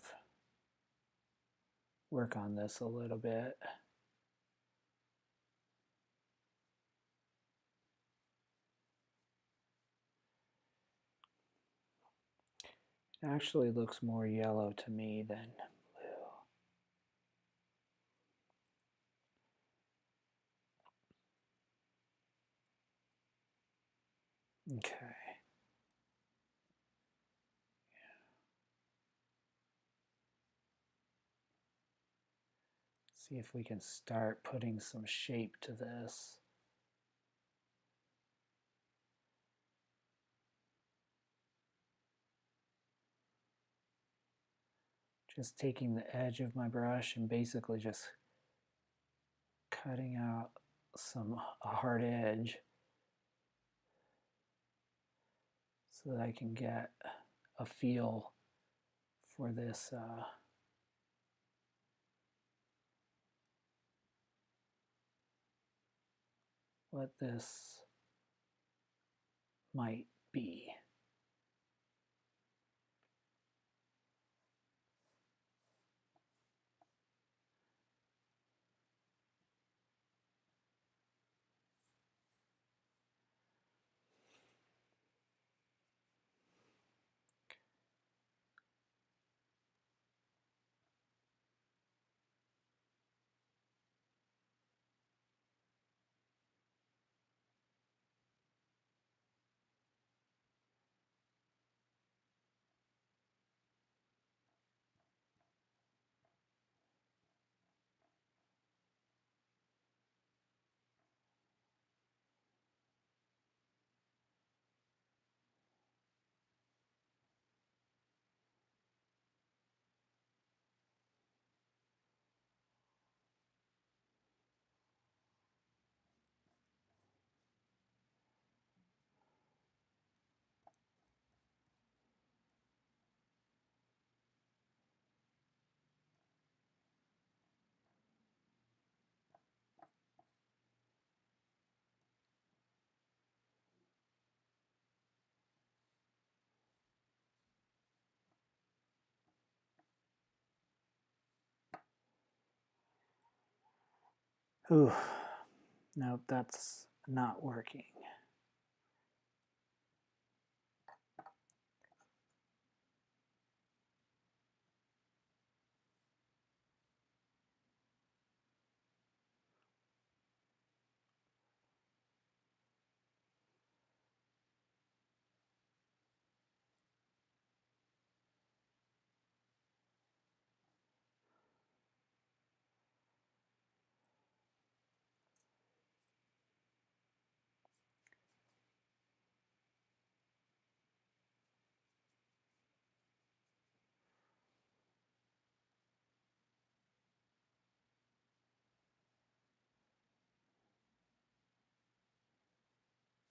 work on this a little bit. It actually looks more yellow to me than blue. Okay. See if we can start putting some shape to this. Just taking the edge of my brush and basically just cutting out a hard edge so that I can get a feel for this what this might be. Ooh, nope, that's not working.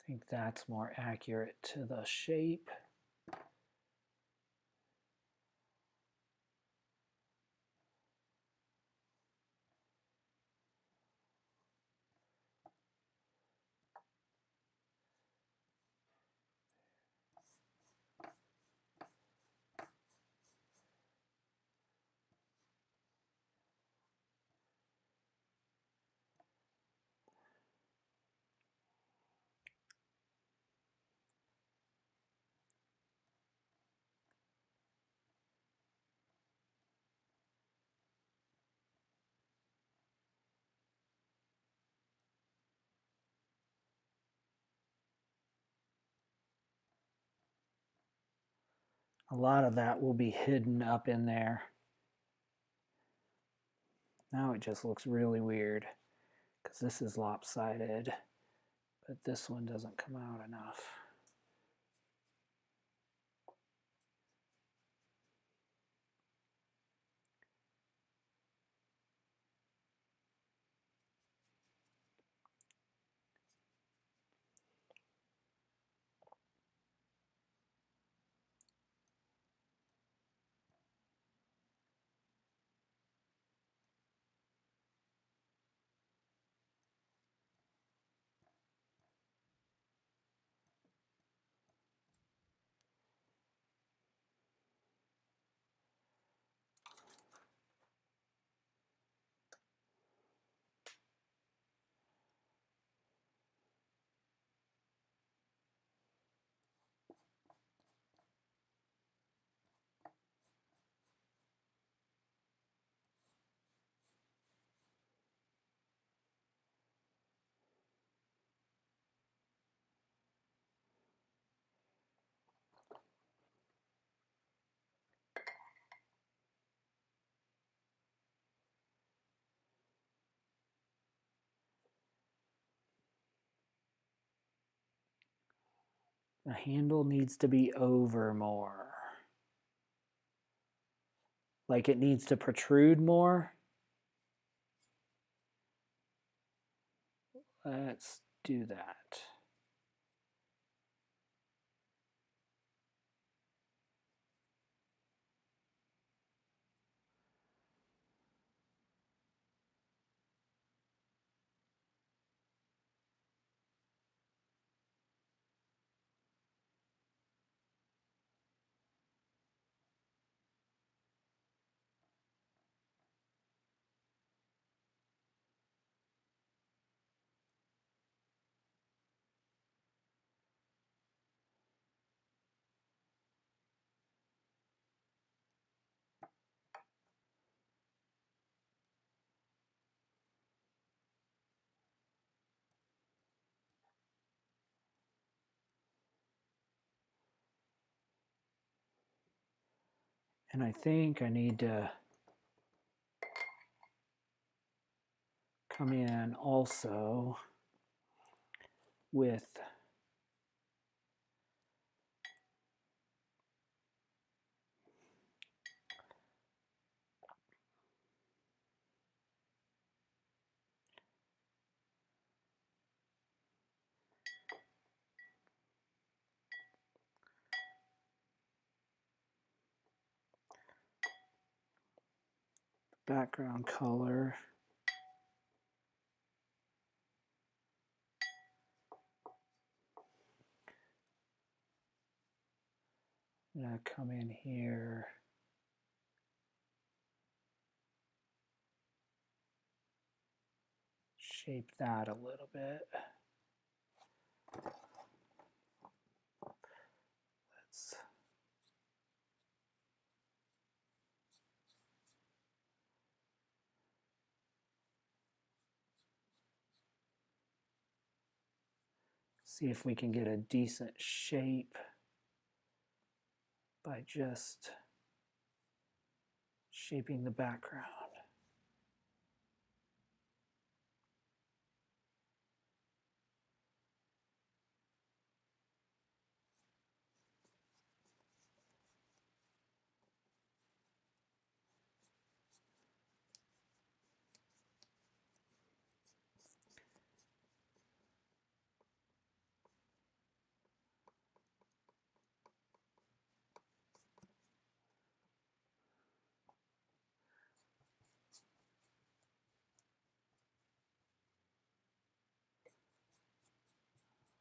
I think that's more accurate to the shape. A lot of that will be hidden up in there. Now it just looks really weird because this is lopsided, but this one doesn't come out enough. The handle needs to be over more. Like it needs to protrude more. Let's do that. And I think I need to come in also with background color. I'm gonna come in here. Shape that a little bit. Let's see if we can get a decent shape by just shaping the background.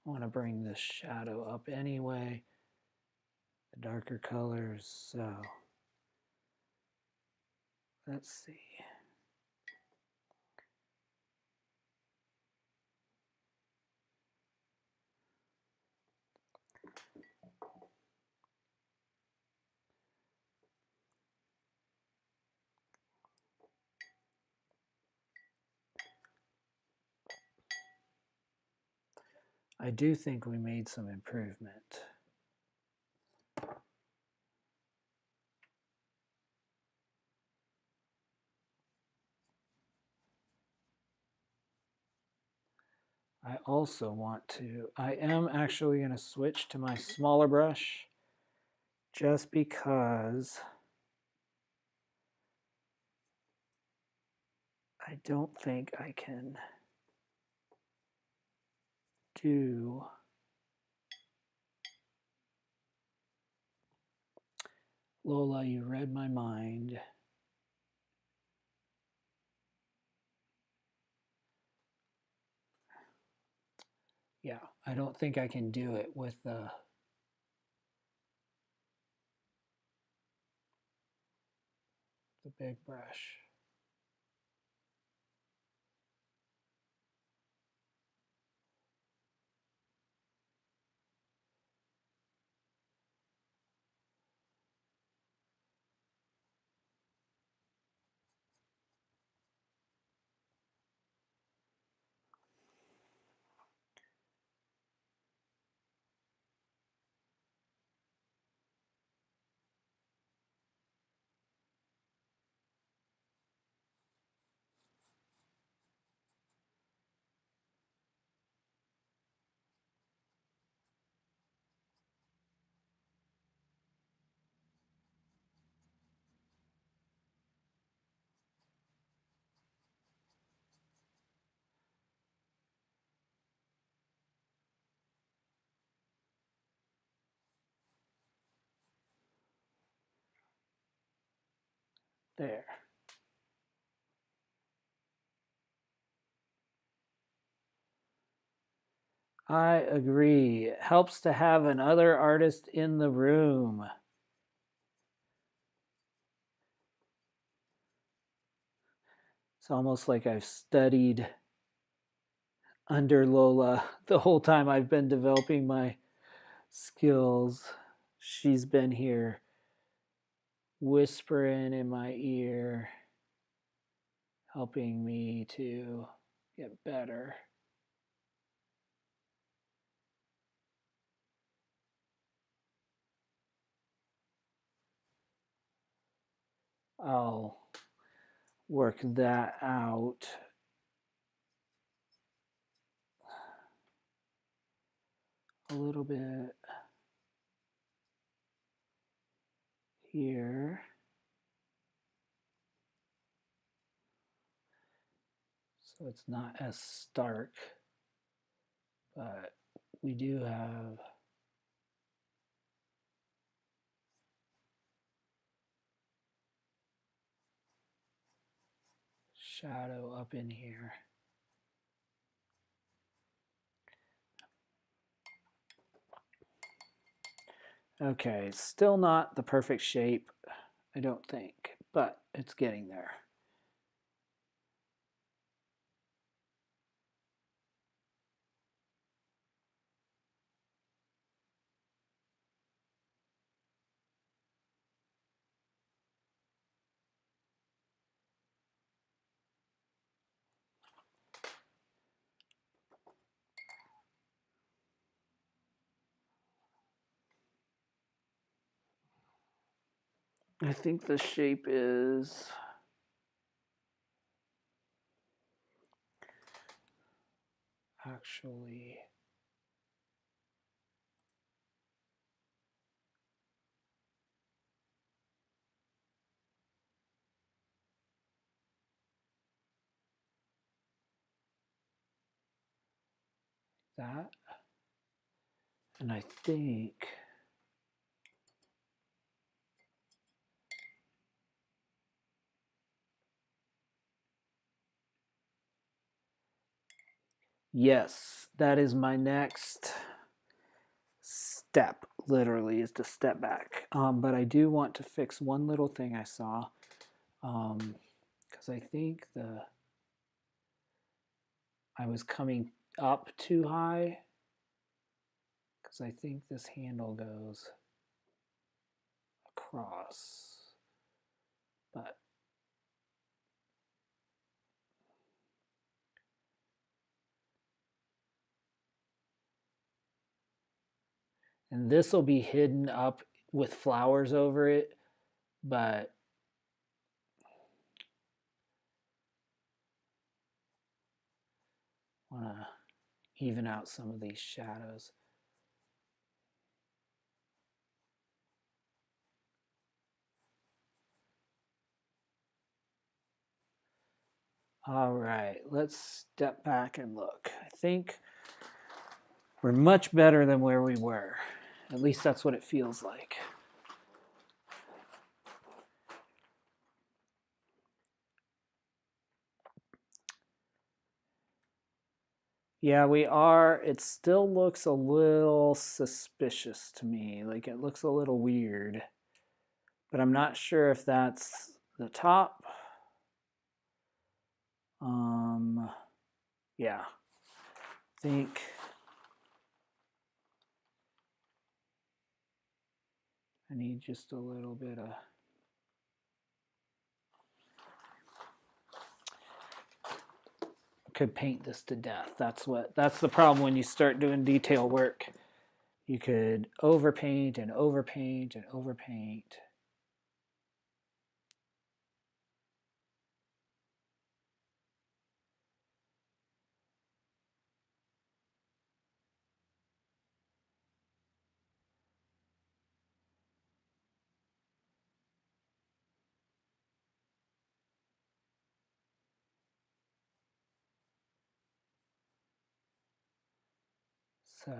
I want to bring this shadow up anyway, the darker colors, so let's see. I do think we made some improvement. I also want to, I am actually going to switch to my smaller brush just because I don't think I can do Lola, you read my mind. Yeah, I don't think I can do it with the big brush. There. I agree. It helps to have another artist in the room. It's almost like I've studied under Lola the whole time I've been developing my skills. She's been here whispering in my ear, helping me to get better. I'll work that out. A little bit here. So it's not as stark, but we do have shadow up in here. Okay, still not the perfect shape, I don't think, but it's getting there. I think the shape is actually that. And I think yes, that is my next step, literally, is to step back. But I do want to fix one little thing I saw, because I think I was coming up too high, because I think this handle goes across, but and this will be hidden up with flowers over it, but I want to even out some of these shadows. All right, let's step back and look. I think we're much better than where we were. At least that's what it feels like. Yeah, we are. It still looks a little suspicious to me. Like it looks a little weird. But I'm not sure if that's the top. Yeah. I think I need just a little bit of could paint this to death. That's the problem when you start doing detail work. You could overpaint and overpaint and overpaint. So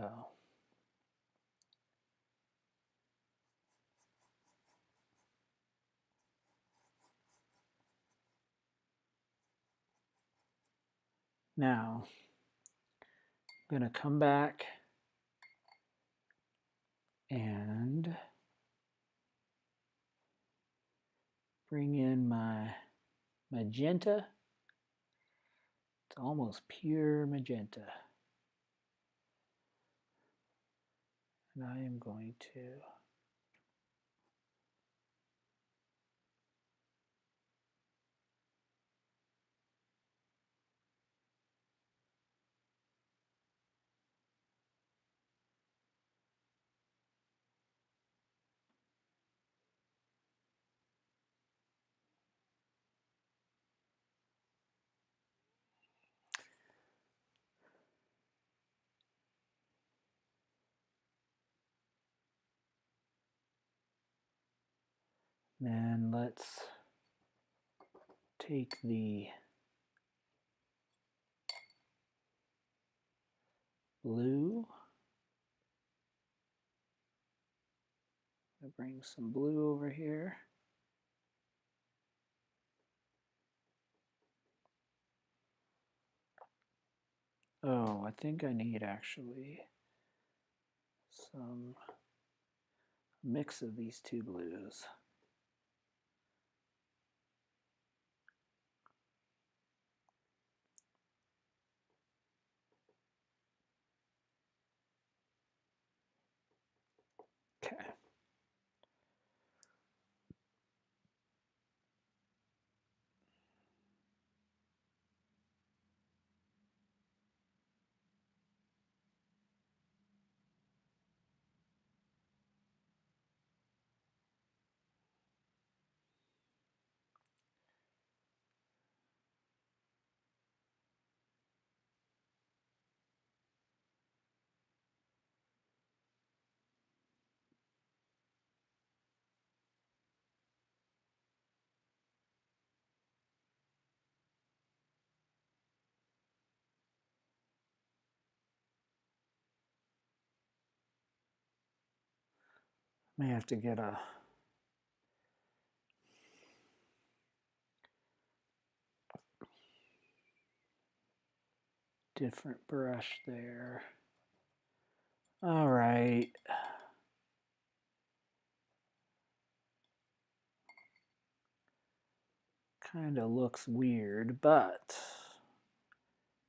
now I'm going to come back and bring in my magenta. It's almost pure magenta. And I am going to then let's take the blue. I'll bring some blue over here. Oh, I think I need actually some mix of these two blues. Okay. May have to get a different brush there. All right. Kind of looks weird, but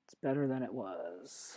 it's better than it was.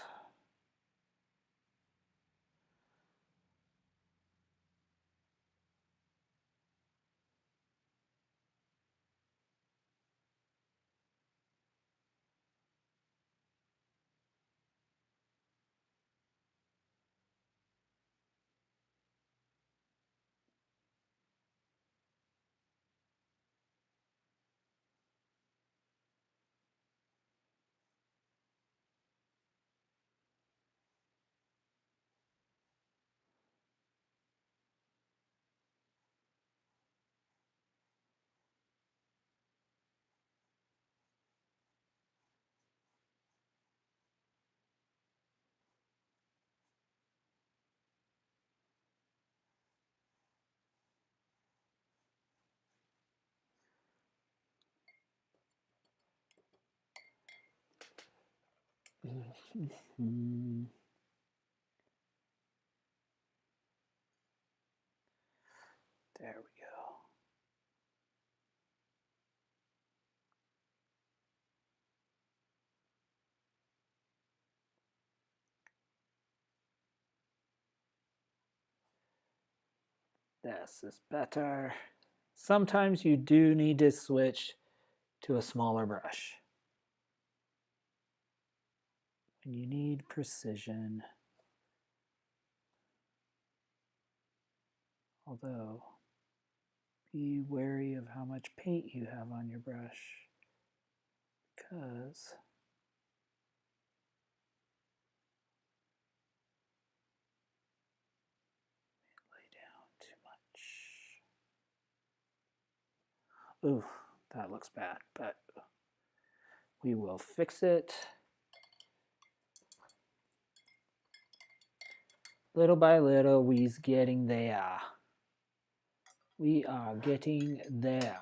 There we go. This is better. Sometimes you do need to switch to a smaller brush when you need precision. Although, be wary of how much paint you have on your brush, because lay down too much. Ooh, that looks bad, but we will fix it. Little by little, we's getting there. We are getting there.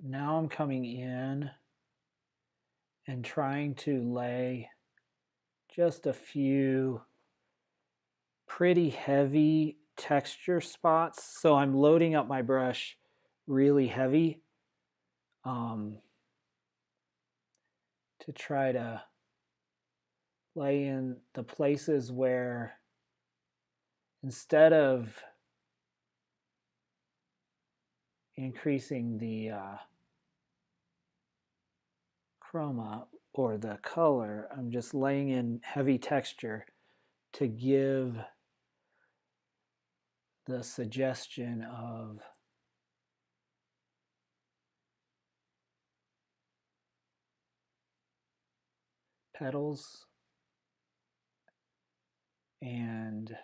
Now I'm coming in and trying to lay just a few pretty heavy texture spots. So I'm loading up my brush really heavy to try to lay in the places where instead of increasing the chroma or the color, I'm just laying in heavy texture to give the suggestion of petals, and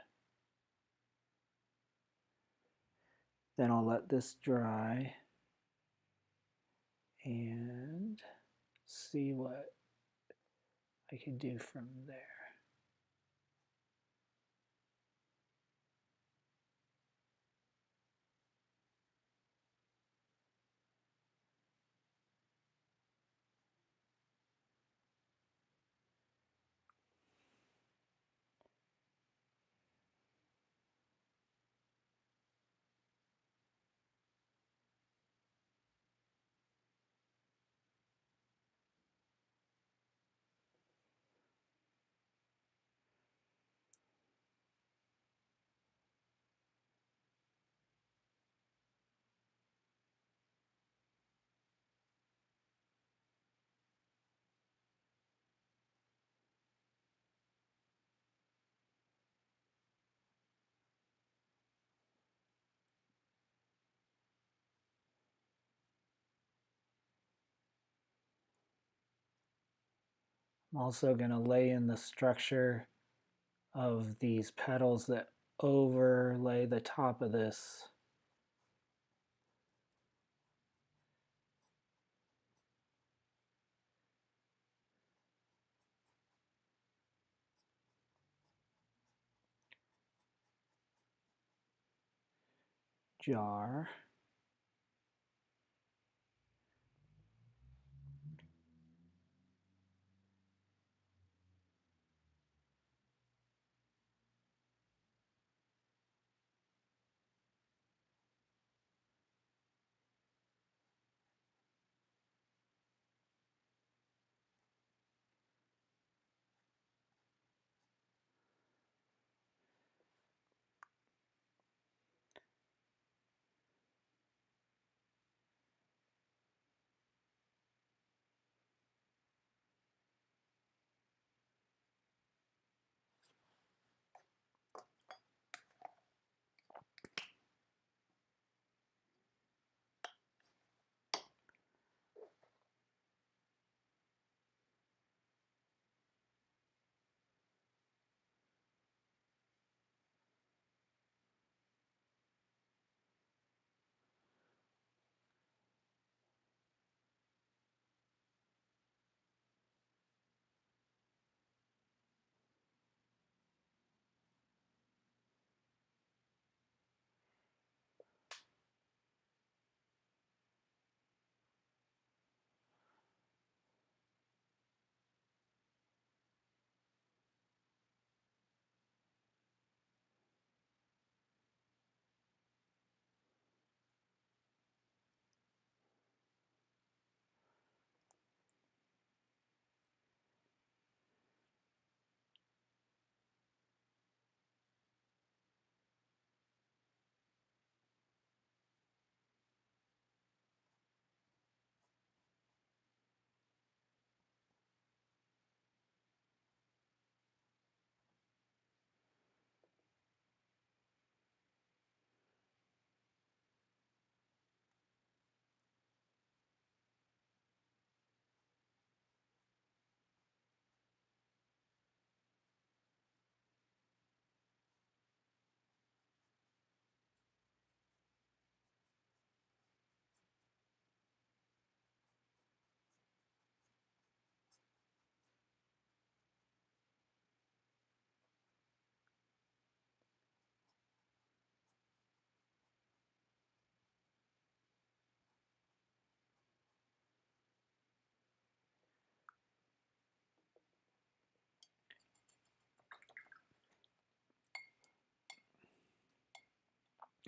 then I'll let this dry and see what I can do from there. I'm also going to lay in the structure of these petals that overlay the top of this. Jar.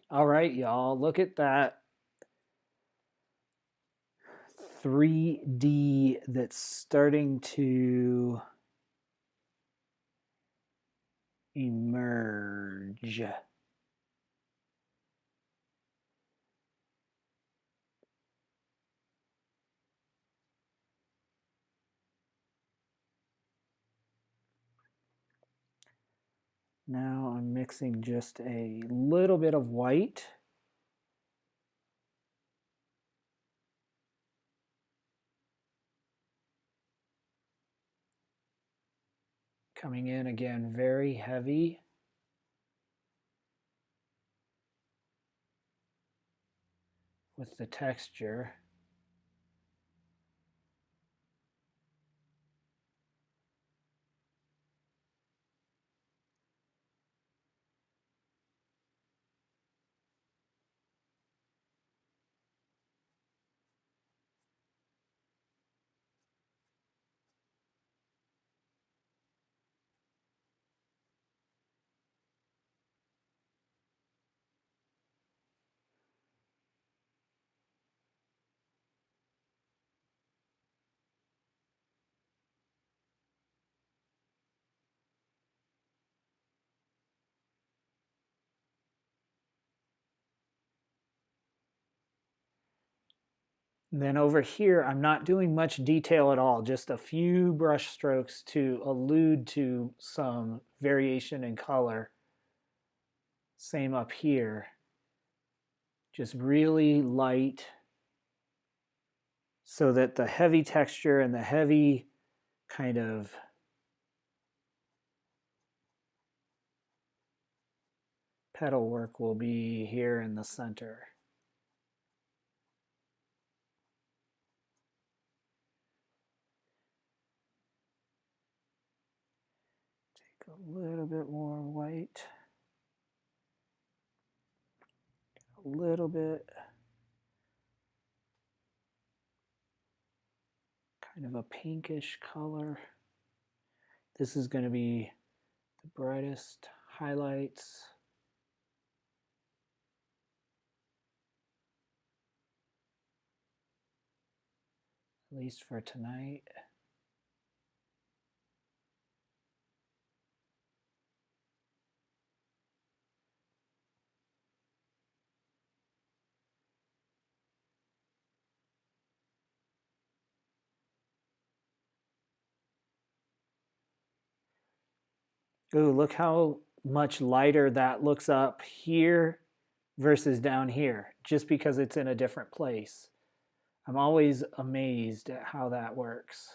All right, y'all, look at that 3D that's starting to emerge. Now I'm mixing just a little bit of white. Coming in again, very heavy. With the texture. And then over here, I'm not doing much detail at all, just a few brush strokes to allude to some variation in color. Same up here. Just really light so that the heavy texture and the heavy kind of petal work will be here in the center. Take a little bit more white. A little bit. Kind of a pinkish color. This is going to be the brightest highlights. At least for tonight. Ooh, look how much lighter that looks up here versus down here, just because it's in a different place. I'm always amazed at how that works.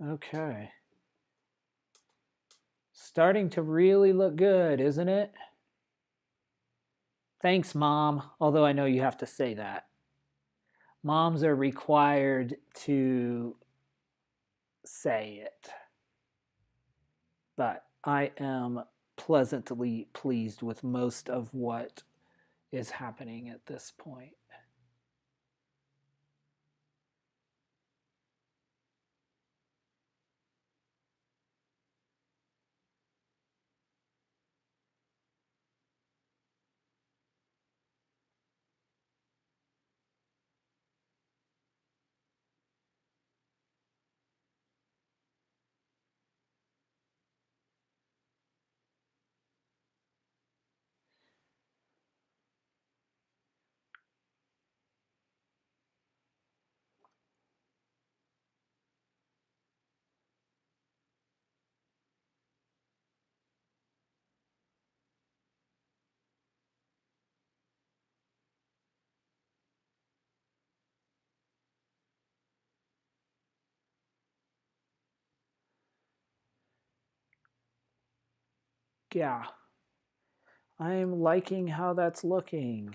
Okay. Starting to really look good, isn't it? Thanks, Mom, although I know you have to say that. Moms are required to say it. But I am pleasantly pleased with most of what is happening at this point. Yeah, I'm liking how that's looking.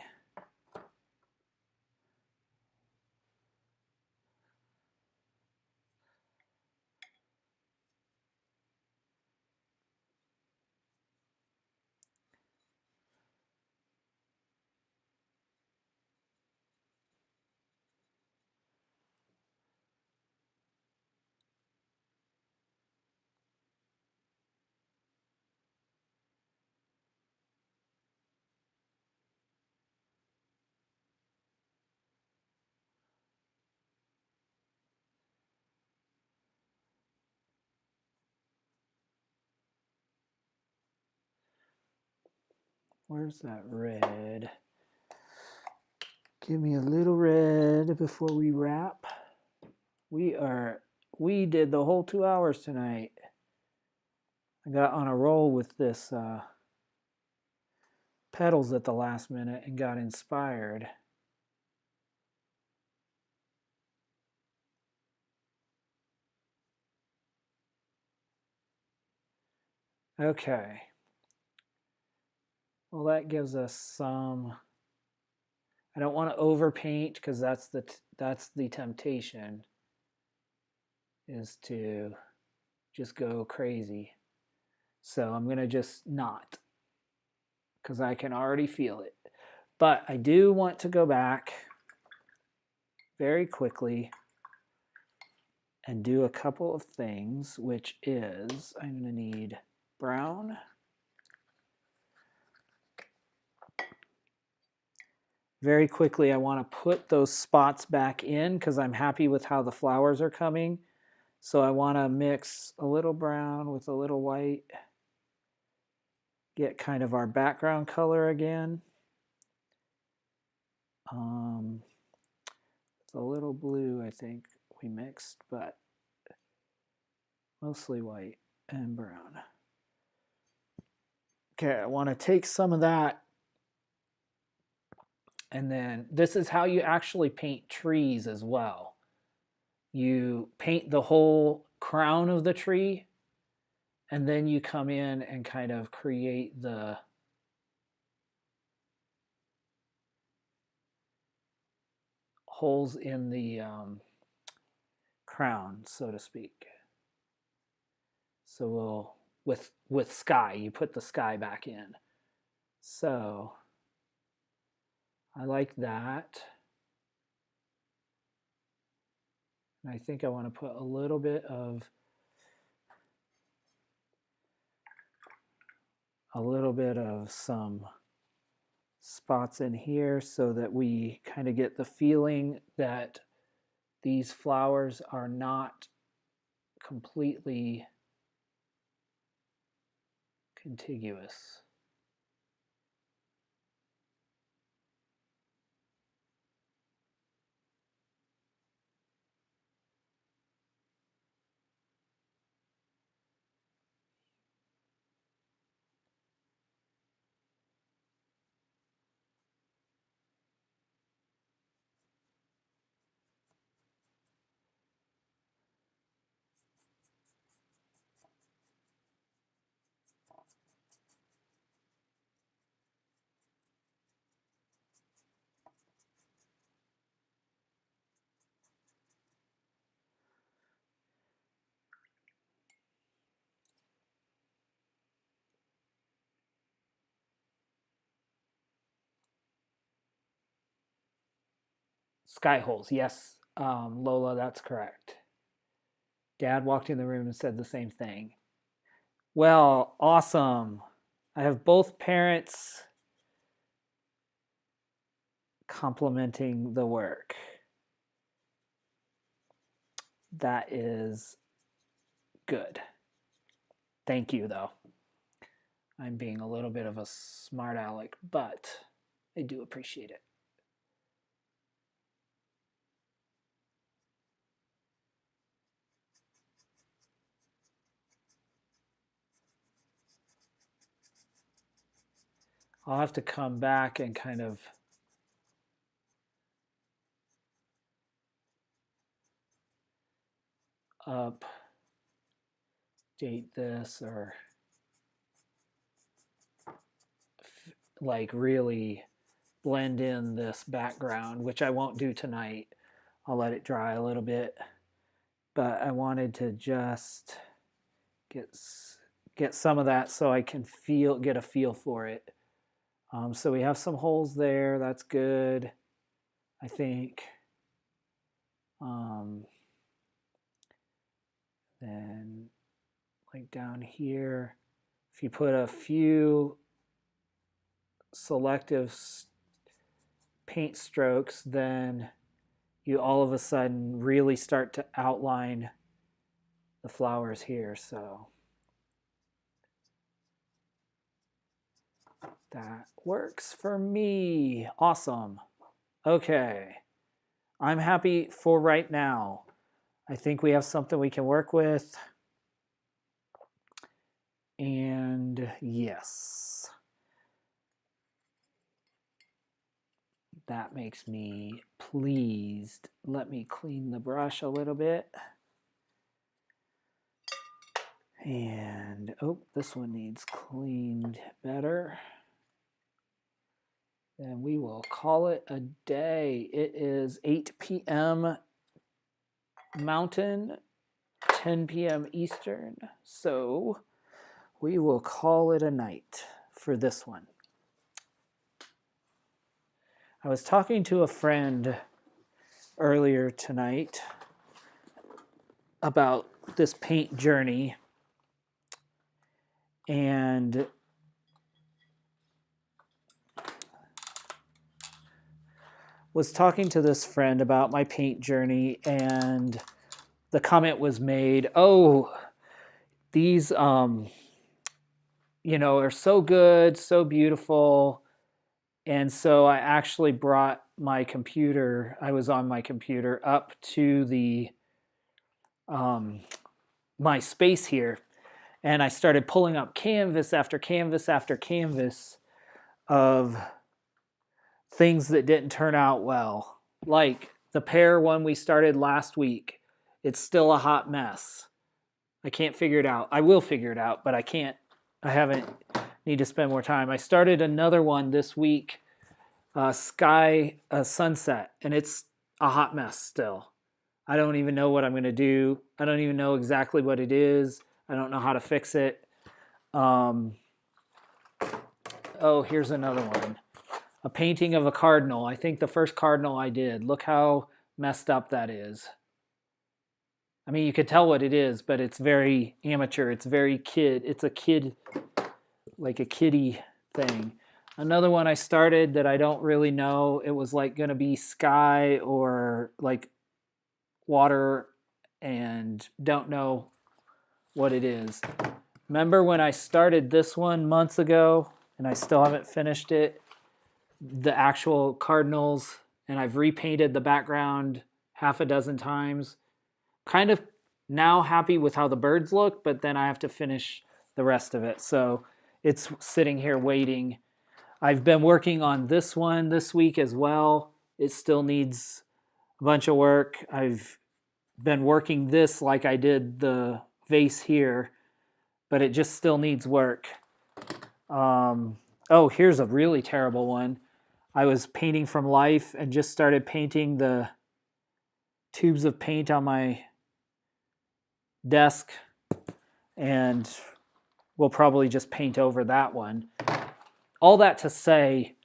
Where's that red? Give me a little red before we wrap. We did the whole 2 hours tonight. I got on a roll with this petals at the last minute and got inspired. Okay. Well, that gives us some. I don't want to overpaint because that's the temptation, is to just go crazy. So I'm going to just not, because I can already feel it. But I do want to go back very quickly and do a couple of things, which is I'm going to need brown. Very quickly, I want to put those spots back in because I'm happy with how the flowers are coming. So I want to mix a little brown with a little white, get kind of our background color again. It's a little blue, I think we mixed, but mostly white and brown. Okay, I want to take some of that, and then this is how you actually paint trees as well. You paint the whole crown of the tree, and then you come in and kind of create the holes in the crown, so to speak. So we'll, with sky, you put the sky back in. So I like that. And I think I want to put a little bit of some spots in here so that we kind of get the feeling that these flowers are not completely contiguous. Sky holes, yes, Lola, that's correct. Dad walked in the room and said the same thing. Well, awesome. I have both parents complimenting the work. That is good. Thank you, though. I'm being a little bit of a smart aleck, but I do appreciate it. I'll have to come back and kind of update this or like really blend in this background, which I won't do tonight. I'll let it dry a little bit, but I wanted to just get some of that so I can get a feel for it. So we have some holes there. That's good, I think. Then like down here, if you put a few selective paint strokes, then you all of a sudden really start to outline the flowers here. So that works for me. Awesome. Okay. I'm happy for right now. I think we have something we can work with. And yes, that makes me pleased. Let me clean the brush a little bit. And, oh, this one needs cleaned better. Then we will call it a day. It is 8 p.m. Mountain, 10 p.m. Eastern. So we will call it a night for this one. I was talking to a friend earlier tonight about this paint journey, and was talking to this friend about my paint journey, and the comment was made, oh, these are so good, so beautiful. And so I actually brought my computer, I was on my computer, up to the my space here, and I started pulling up canvas after canvas after canvas of things that didn't turn out well. Like the pear one we started last week. It's still a hot mess. I can't figure it out. I will figure it out, but I can't. I haven't. Need to spend more time. I started another one this week, sunset, and it's a hot mess still. I don't even know what I'm going to do. I don't even know exactly what it is. I don't know how to fix it. Oh, here's another one. A painting of a cardinal. I think the first cardinal I did. Look how messed up that is. I mean, you could tell what it is, but it's very amateur. It's very kid. It's a kid, like a kiddie thing. Another one I started that I don't really know. It was like going to be sky or like water, and don't know what it is. Remember when I started this one months ago and I still haven't finished it? The actual cardinals, and I've repainted the background half a dozen times. Kind of now happy with how the birds look, but then I have to finish the rest of it. So it's sitting here waiting. I've been working on this one this week as well. It still needs a bunch of work. I've been working this like I did the vase here, but it just still needs work. Oh, here's a really terrible one. I was painting from life and just started painting the tubes of paint on my desk, and we'll probably just paint over that one. All that to say,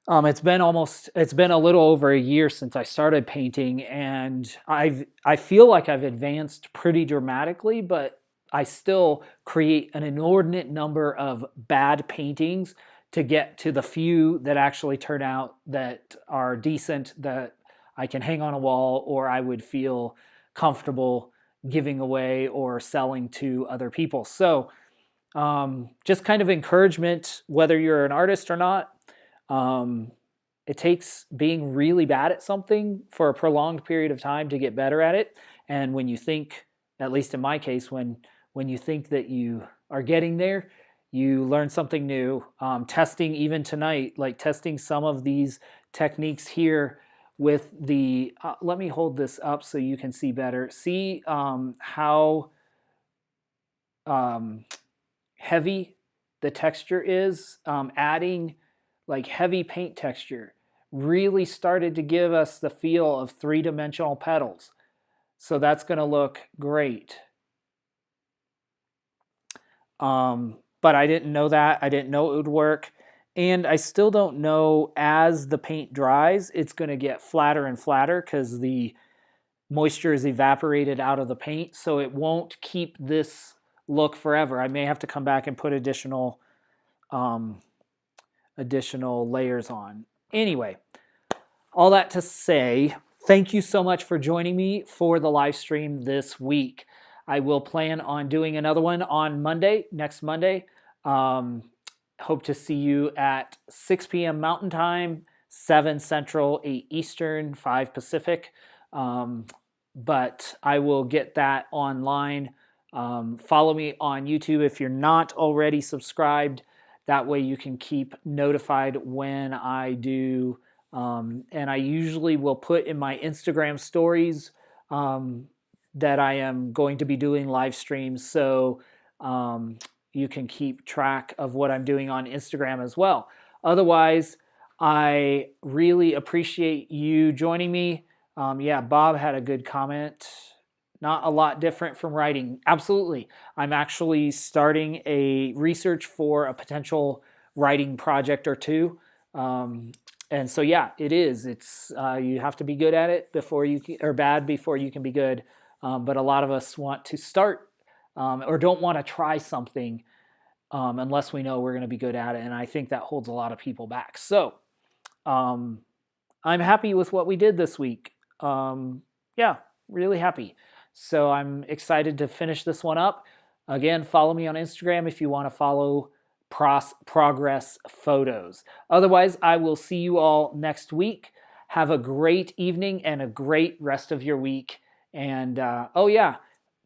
it's been a little over a year since I started painting, and I feel like I've advanced pretty dramatically, but I still create an inordinate number of bad paintings to get to the few that actually turn out that are decent, that I can hang on a wall, or I would feel comfortable giving away or selling to other people. So just kind of encouragement, whether you're an artist or not. It takes being really bad at something for a prolonged period of time to get better at it. And when you think, at least in my case, when you think that you are getting there, you learn something new. Testing even tonight, like testing some of these techniques here with the, let me hold this up so you can see better. See how heavy the texture is. Adding like heavy paint texture really started to give us the feel of three-dimensional petals. So that's going to look great. But I didn't know that. I didn't know it would work. And I still don't know, as the paint dries, it's going to get flatter and flatter because the moisture is evaporated out of the paint. So it won't keep this look forever. I may have to come back and put additional layers on. Anyway, all that to say, thank you so much for joining me for the live stream this week. I will plan on doing another one on Monday, next Monday. Hope to see you at 6 p.m. Mountain Time, 7 Central, 8 Eastern, 5 Pacific. But I will get that online. Follow me on YouTube if you're not already subscribed. That way you can keep notified when I do. And I usually will put in my Instagram stories that I am going to be doing live streams. So you can keep track of what I'm doing on Instagram as well. Otherwise, I really appreciate you joining me. Yeah, Bob had a good comment. Not a lot different from writing. Absolutely. I'm actually starting a research for a potential writing project or two. And so, yeah, it is. It's you have to be good at it before you can, or bad before you can be good. but a lot of us want to start or don't want to try something unless we know we're going to be good at it. And I think that holds a lot of people back. So I'm happy with what we did this week. Yeah, really happy. So I'm excited to finish this one up. Again, follow me on Instagram if you want to follow progress photos. Otherwise, I will see you all next week. Have a great evening and a great rest of your week. And oh yeah,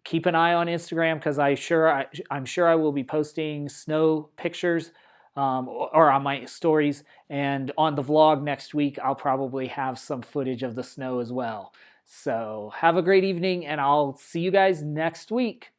keep an eye on Instagram because I'm sure I will be posting snow pictures or on my stories. And on the vlog next week, I'll probably have some footage of the snow as well. So have a great evening, and I'll see you guys next week.